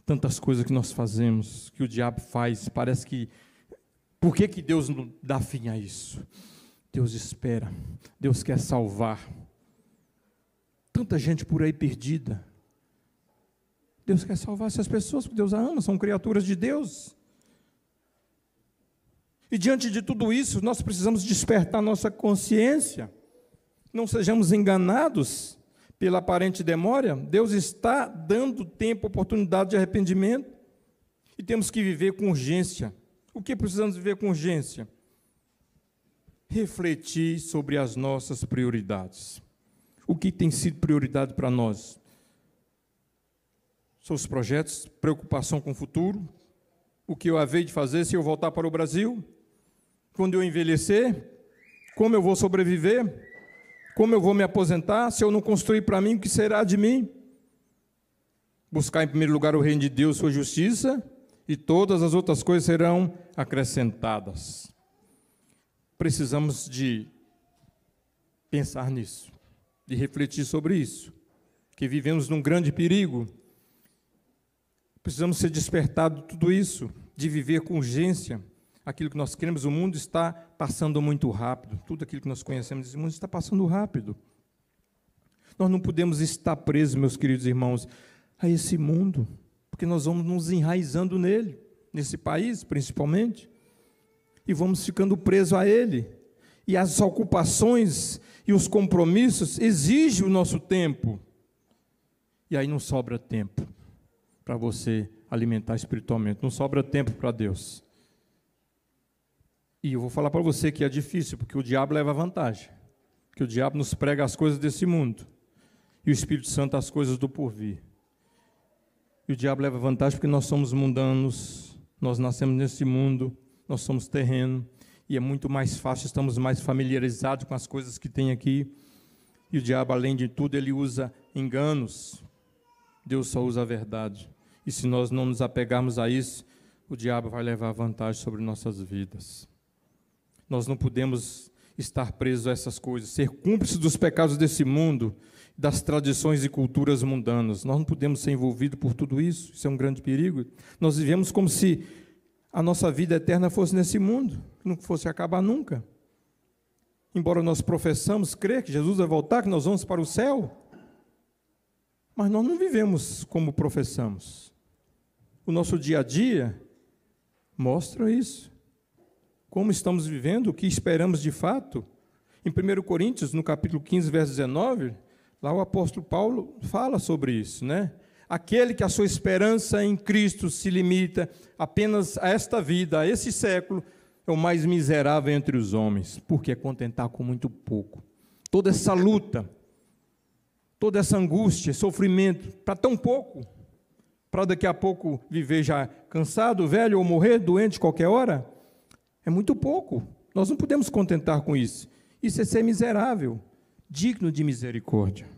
Tantas coisas que nós fazemos, que o diabo faz, parece que... Por que Deus não dá fim a isso? Deus espera, Deus quer salvar. Tanta gente por aí perdida. Deus quer salvar essas pessoas, porque Deus a ama, são criaturas de Deus. E diante de tudo isso, nós precisamos despertar nossa consciência. Não sejamos enganados pela aparente demora. Deus está dando tempo, oportunidade de arrependimento. E temos que viver com urgência. O que precisamos viver com urgência? Refletir sobre as nossas prioridades. O que tem sido prioridade para nós? Seus projetos, preocupação com o futuro, o que eu havei de fazer se eu voltar para o Brasil, quando eu envelhecer, como eu vou sobreviver, como eu vou me aposentar, se eu não construir para mim, o que será de mim? Buscar em primeiro lugar o reino de Deus, sua justiça, e todas as outras coisas serão acrescentadas. Precisamos de pensar nisso, de refletir sobre isso, que vivemos num grande perigo. Precisamos ser despertados de tudo isso, de viver com urgência. Aquilo que nós queremos, o mundo está passando muito rápido. Tudo aquilo que nós conhecemos desse mundo está passando rápido. Nós não podemos estar presos, meus queridos irmãos, a esse mundo, porque nós vamos nos enraizando nele, nesse país principalmente, e vamos ficando presos a ele. E as ocupações e os compromissos exigem o nosso tempo. E aí não sobra tempo para você alimentar espiritualmente, não sobra tempo para Deus. E eu vou falar para você que é difícil, porque o diabo leva vantagem, porque o diabo nos prega as coisas desse mundo, e o Espírito Santo as coisas do porvir. E o diabo leva vantagem porque nós somos mundanos, nós nascemos nesse mundo, nós somos terreno, e é muito mais fácil, estamos mais familiarizados com as coisas que tem aqui, e o diabo, além de tudo, ele usa enganos. Deus só usa a verdade, e se nós não nos apegarmos a isso, o diabo vai levar vantagem sobre nossas vidas. Nós não podemos estar presos a essas coisas, ser cúmplices dos pecados desse mundo, das tradições e culturas mundanas. Nós não podemos ser envolvidos por tudo isso, isso é um grande perigo. Nós vivemos como se a nossa vida eterna fosse nesse mundo, que não fosse acabar nunca. Embora nós professamos crer que Jesus vai voltar, que nós vamos para o céu, mas nós não vivemos como professamos. O nosso dia a dia mostra isso. Como estamos vivendo, o que esperamos de fato. Em 1 Coríntios, no capítulo 15, verso 19, lá o apóstolo Paulo fala sobre isso, né? Aquele que a sua esperança em Cristo se limita apenas a esta vida, a esse século, é o mais miserável entre os homens, porque é contentar com muito pouco. Toda essa luta toda essa angústia, sofrimento, para tão pouco, para daqui a pouco viver já cansado, velho, ou morrer doente qualquer hora, é muito pouco. Nós não podemos contentar com isso. Isso é ser miserável, digno de misericórdia.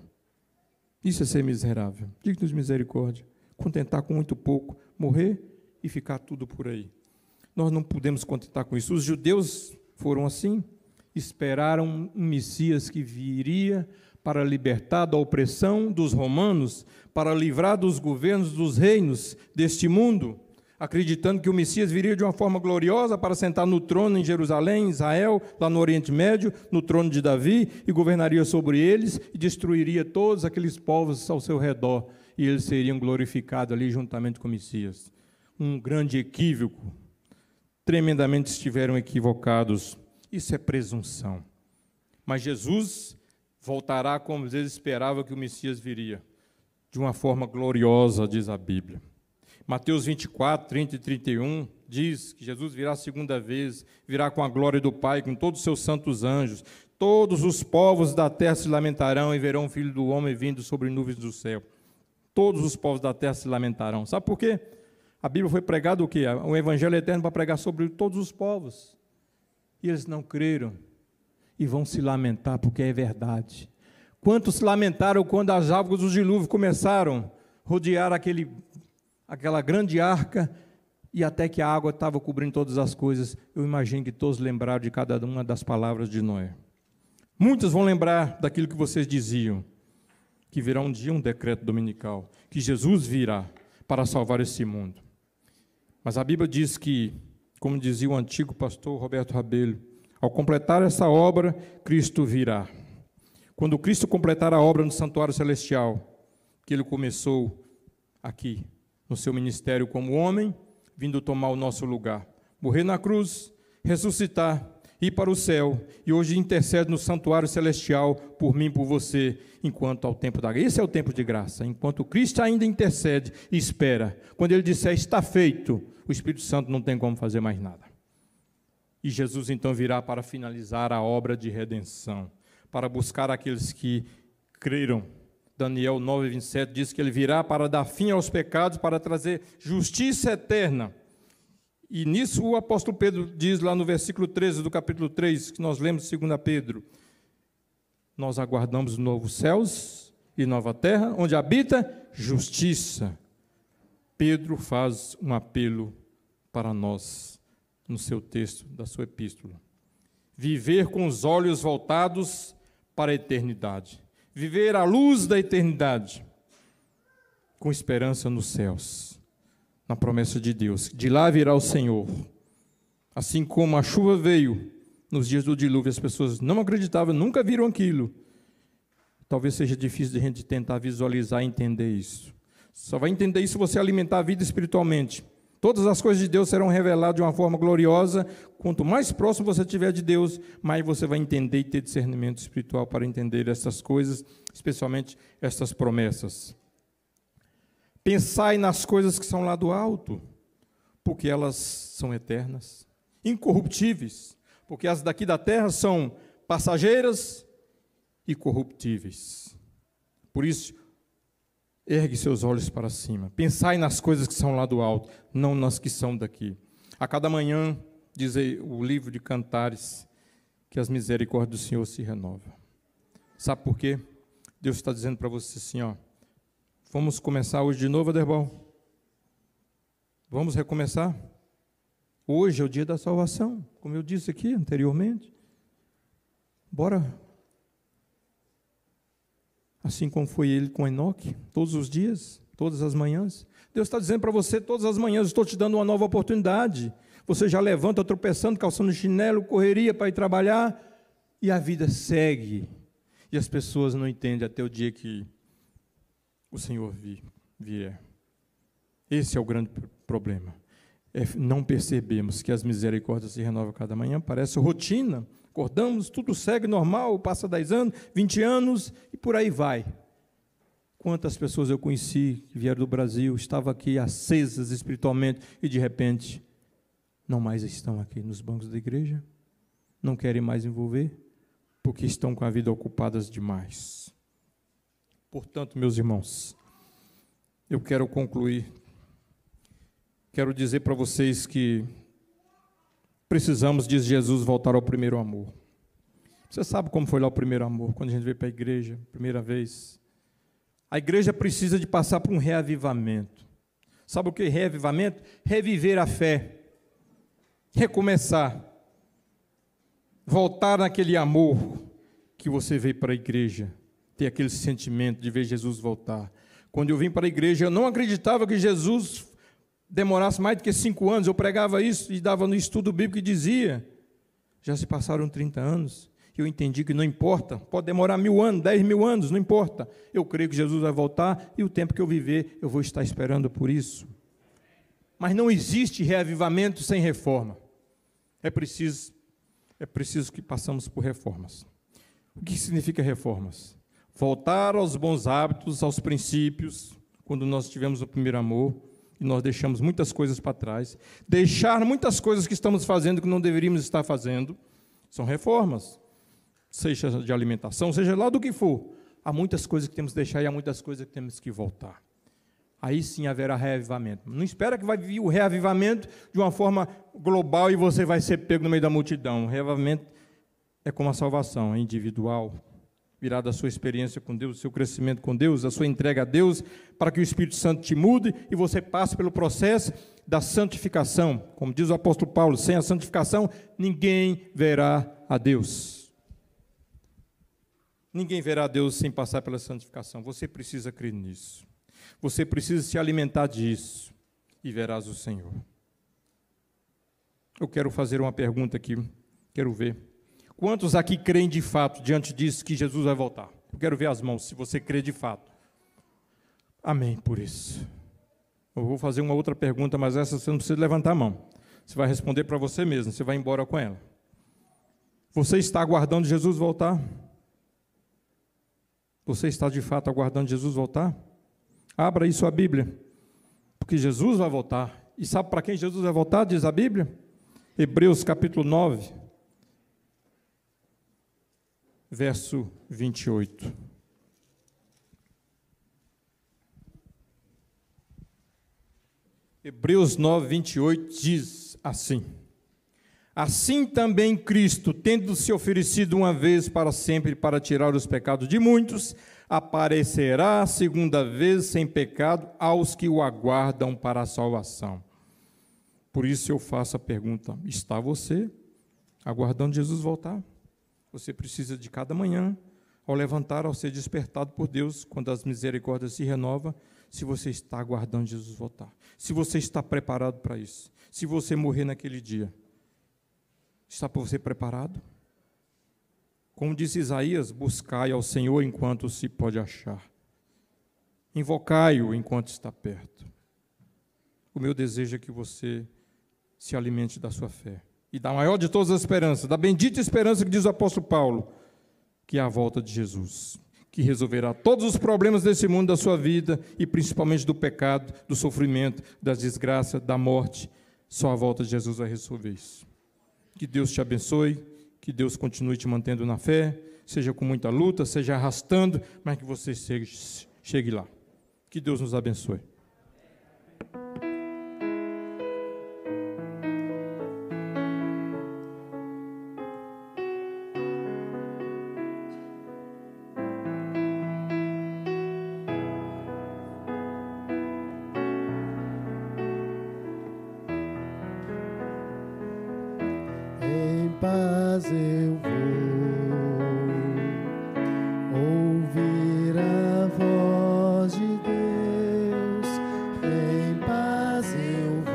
Isso é ser miserável, digno de misericórdia. Contentar com muito pouco, morrer e ficar tudo por aí. Nós não podemos contentar com isso. Os judeus foram assim, esperaram um Messias que viria para libertar da opressão dos romanos, para livrar dos governos dos reinos deste mundo, acreditando que o Messias viria de uma forma gloriosa para sentar no trono em Jerusalém, Israel, lá no Oriente Médio, no trono de Davi, e governaria sobre eles e destruiria todos aqueles povos ao seu redor, e eles seriam glorificados ali juntamente com o Messias. Um grande equívoco. Tremendamente estiveram equivocados. Isso é presunção. Mas Jesus voltará como eles esperavam que o Messias viria, de uma forma gloriosa, diz a Bíblia. Mateus 24, 30 e 31 diz que Jesus virá a segunda vez, virá com a glória do Pai, com todos os seus santos anjos. Todos os povos da terra se lamentarão e verão o Filho do Homem vindo sobre nuvens do céu. Todos os povos da terra se lamentarão. Sabe por quê? A Bíblia foi pregada o quê? O Evangelho eterno para pregar sobre todos os povos. E eles não creram e vão se lamentar, porque é verdade. Quantos se lamentaram quando as águas do dilúvio começaram a rodear aquela grande arca, e até que a água estava cobrindo todas as coisas? Eu imagino que todos lembraram de cada uma das palavras de Noé. Muitos vão lembrar daquilo que vocês diziam, que virá um dia um decreto dominical, que Jesus virá para salvar esse mundo. Mas a Bíblia diz que, como dizia o antigo pastor Roberto Rabelo, ao completar essa obra, Cristo virá. Quando Cristo completar a obra no santuário celestial, que Ele começou aqui, no seu ministério como homem, vindo tomar o nosso lugar, morrer na cruz, ressuscitar, ir para o céu, e hoje intercede no santuário celestial por mim e por você, enquanto ao tempo da graça. Esse é o tempo de graça, enquanto Cristo ainda intercede e espera. Quando Ele disser, está feito, o Espírito Santo não tem como fazer mais nada. E Jesus então virá para finalizar a obra de redenção, para buscar aqueles que creram. Daniel 9:27 diz que Ele virá para dar fim aos pecados, para trazer justiça eterna. E nisso o apóstolo Pedro diz lá no versículo 13 do capítulo 3, que nós lemos de 2 Pedro, nós aguardamos novos céus e nova terra, onde habita justiça. Pedro faz um apelo para nós, no seu texto da sua epístola. Viver com os olhos voltados para a eternidade. Viver à luz da eternidade, com esperança nos céus, na promessa de Deus. De lá virá o Senhor. Assim como a chuva veio nos dias do dilúvio, as pessoas não acreditavam, nunca viram aquilo. Talvez seja difícil de a gente tentar visualizar e entender isso. Só vai entender isso se você alimentar a vida espiritualmente. Todas as coisas de Deus serão reveladas de uma forma gloriosa. Quanto mais próximo você estiver de Deus, mais você vai entender e ter discernimento espiritual para entender essas coisas, especialmente estas promessas. Pensai nas coisas que são lá do alto, porque elas são eternas, incorruptíveis, porque as daqui da terra são passageiras e corruptíveis. Por isso, ergue seus olhos para cima. Pensai nas coisas que são lá do alto, não nas que são daqui. A cada manhã, diz o livro de Cantares, que as misericórdias do Senhor se renovam. Sabe por quê? Deus está dizendo para você assim, ó, vamos começar hoje de novo, Aderbal? Vamos recomeçar? Hoje é o dia da salvação, como eu disse aqui anteriormente. Bora. Assim como foi ele com Enoque, todos os dias, todas as manhãs. Deus está dizendo para você, todas as manhãs, estou te dando uma nova oportunidade. Você já levanta tropeçando, calçando chinelo, correria para ir trabalhar, e a vida segue. E as pessoas não entendem até o dia que o Senhor vier. Esse é o grande problema. Não percebemos que as misericórdias se renovam cada manhã, parece rotina. Acordamos, tudo segue normal, passa 10 anos, 20 anos e por aí vai. Quantas pessoas eu conheci que vieram do Brasil, estavam aqui acesas espiritualmente e de repente não mais estão aqui nos bancos da igreja, não querem mais envolver, porque estão com a vida ocupadas demais. Portanto, meus irmãos, eu quero concluir. Quero dizer para vocês que precisamos de Jesus voltar ao primeiro amor. Você sabe como foi lá o primeiro amor, quando a gente veio para a igreja, primeira vez? A igreja precisa de passar por um reavivamento. Sabe o que é reavivamento? Reviver a fé, recomeçar, voltar naquele amor que você veio para a igreja, ter aquele sentimento de ver Jesus voltar. Quando eu vim para a igreja, eu não acreditava que Jesus demorasse mais do que 5 anos. Eu pregava isso e dava no estudo bíblico e dizia, já se passaram 30 anos, eu entendi que não importa, pode demorar 1000 anos, 10.000 anos, não importa. Eu creio que Jesus vai voltar e o tempo que eu viver, eu vou estar esperando por isso. Mas não existe reavivamento sem reforma. É preciso que passamos por reformas. O que significa reformas? Voltar aos bons hábitos, aos princípios, quando nós tivemos o primeiro amor, e nós deixamos muitas coisas para trás, deixar muitas coisas que estamos fazendo que não deveríamos estar fazendo, são reformas, seja de alimentação, seja lá do que for. Há muitas coisas que temos que deixar e há muitas coisas que temos que voltar. Aí sim haverá reavivamento. Não espera que vai vir o reavivamento de uma forma global e você vai ser pego no meio da multidão. O reavivamento é como a salvação, é individual, virá da sua experiência com Deus, do seu crescimento com Deus, da sua entrega a Deus, para que o Espírito Santo te mude e você passe pelo processo da santificação. Como diz o apóstolo Paulo, sem a santificação, ninguém verá a Deus. Ninguém verá a Deus sem passar pela santificação. Você precisa crer nisso. Você precisa se alimentar disso e verás o Senhor. Eu quero fazer uma pergunta aqui, quero ver. Quantos aqui creem de fato, diante disso, que Jesus vai voltar? Eu quero ver as mãos, se você crê de fato. Amém por isso. Eu vou fazer uma outra pergunta, mas essa você não precisa levantar a mão. Você vai responder para você mesmo, você vai embora com ela. Você está aguardando Jesus voltar? Você está de fato aguardando Jesus voltar? Abra aí sua Bíblia, porque Jesus vai voltar. E sabe para quem Jesus vai voltar, diz a Bíblia? Hebreus capítulo 9, verso 28. Hebreus 9, 28 diz assim: assim também Cristo, tendo se oferecido uma vez para sempre para tirar os pecados de muitos, aparecerá a segunda vez sem pecado aos que o aguardam para a salvação. Por isso eu faço a pergunta: está você aguardando Jesus voltar? Você precisa de cada manhã, ao levantar, ao ser despertado por Deus, quando as misericórdias se renovam, se você está aguardando Jesus voltar, se você está preparado para isso, se você morrer naquele dia, está você preparado? Como disse Isaías, buscai ao Senhor enquanto se pode achar, invocai-o enquanto está perto. O meu desejo é que você se alimente da sua fé, e da maior de todas as esperanças, da bendita esperança que diz o apóstolo Paulo, que é a volta de Jesus, que resolverá todos os problemas desse mundo, da sua vida, e principalmente do pecado, do sofrimento, das desgraças, da morte. Só a volta de Jesus vai resolver isso. Que Deus te abençoe, que Deus continue te mantendo na fé, seja com muita luta, seja arrastando, mas que você chegue lá. Que Deus nos abençoe.
Em paz eu vou ouvir a voz de Deus. Em paz eu vou.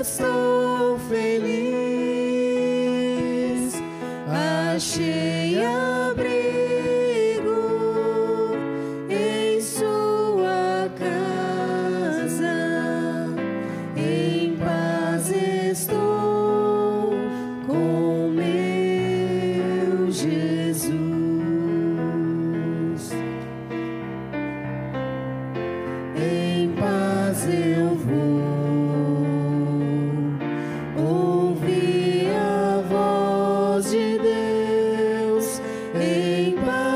Estou feliz, achei abrigo em sua casa. Em paz estou com meu Jesus. Em paz eu vou ouvir a voz de Deus. Em paz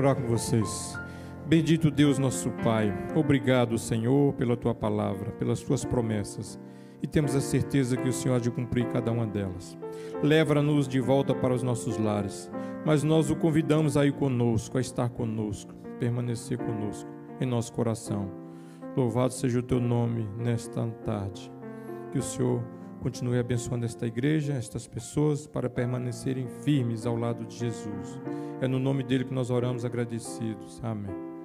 orar com vocês. Bendito Deus, nosso Pai, obrigado, Senhor, pela Tua palavra, pelas Tuas promessas, e temos a certeza que o Senhor há de cumprir cada uma delas. Leva-nos de volta para os nossos lares, mas nós o convidamos a ir conosco, a estar conosco, permanecer conosco, em nosso coração. Louvado seja o Teu nome nesta tarde. Que o Senhor continue abençoando esta igreja, estas pessoas, para permanecerem firmes ao lado de Jesus. É no nome dele que nós oramos agradecidos. Amém.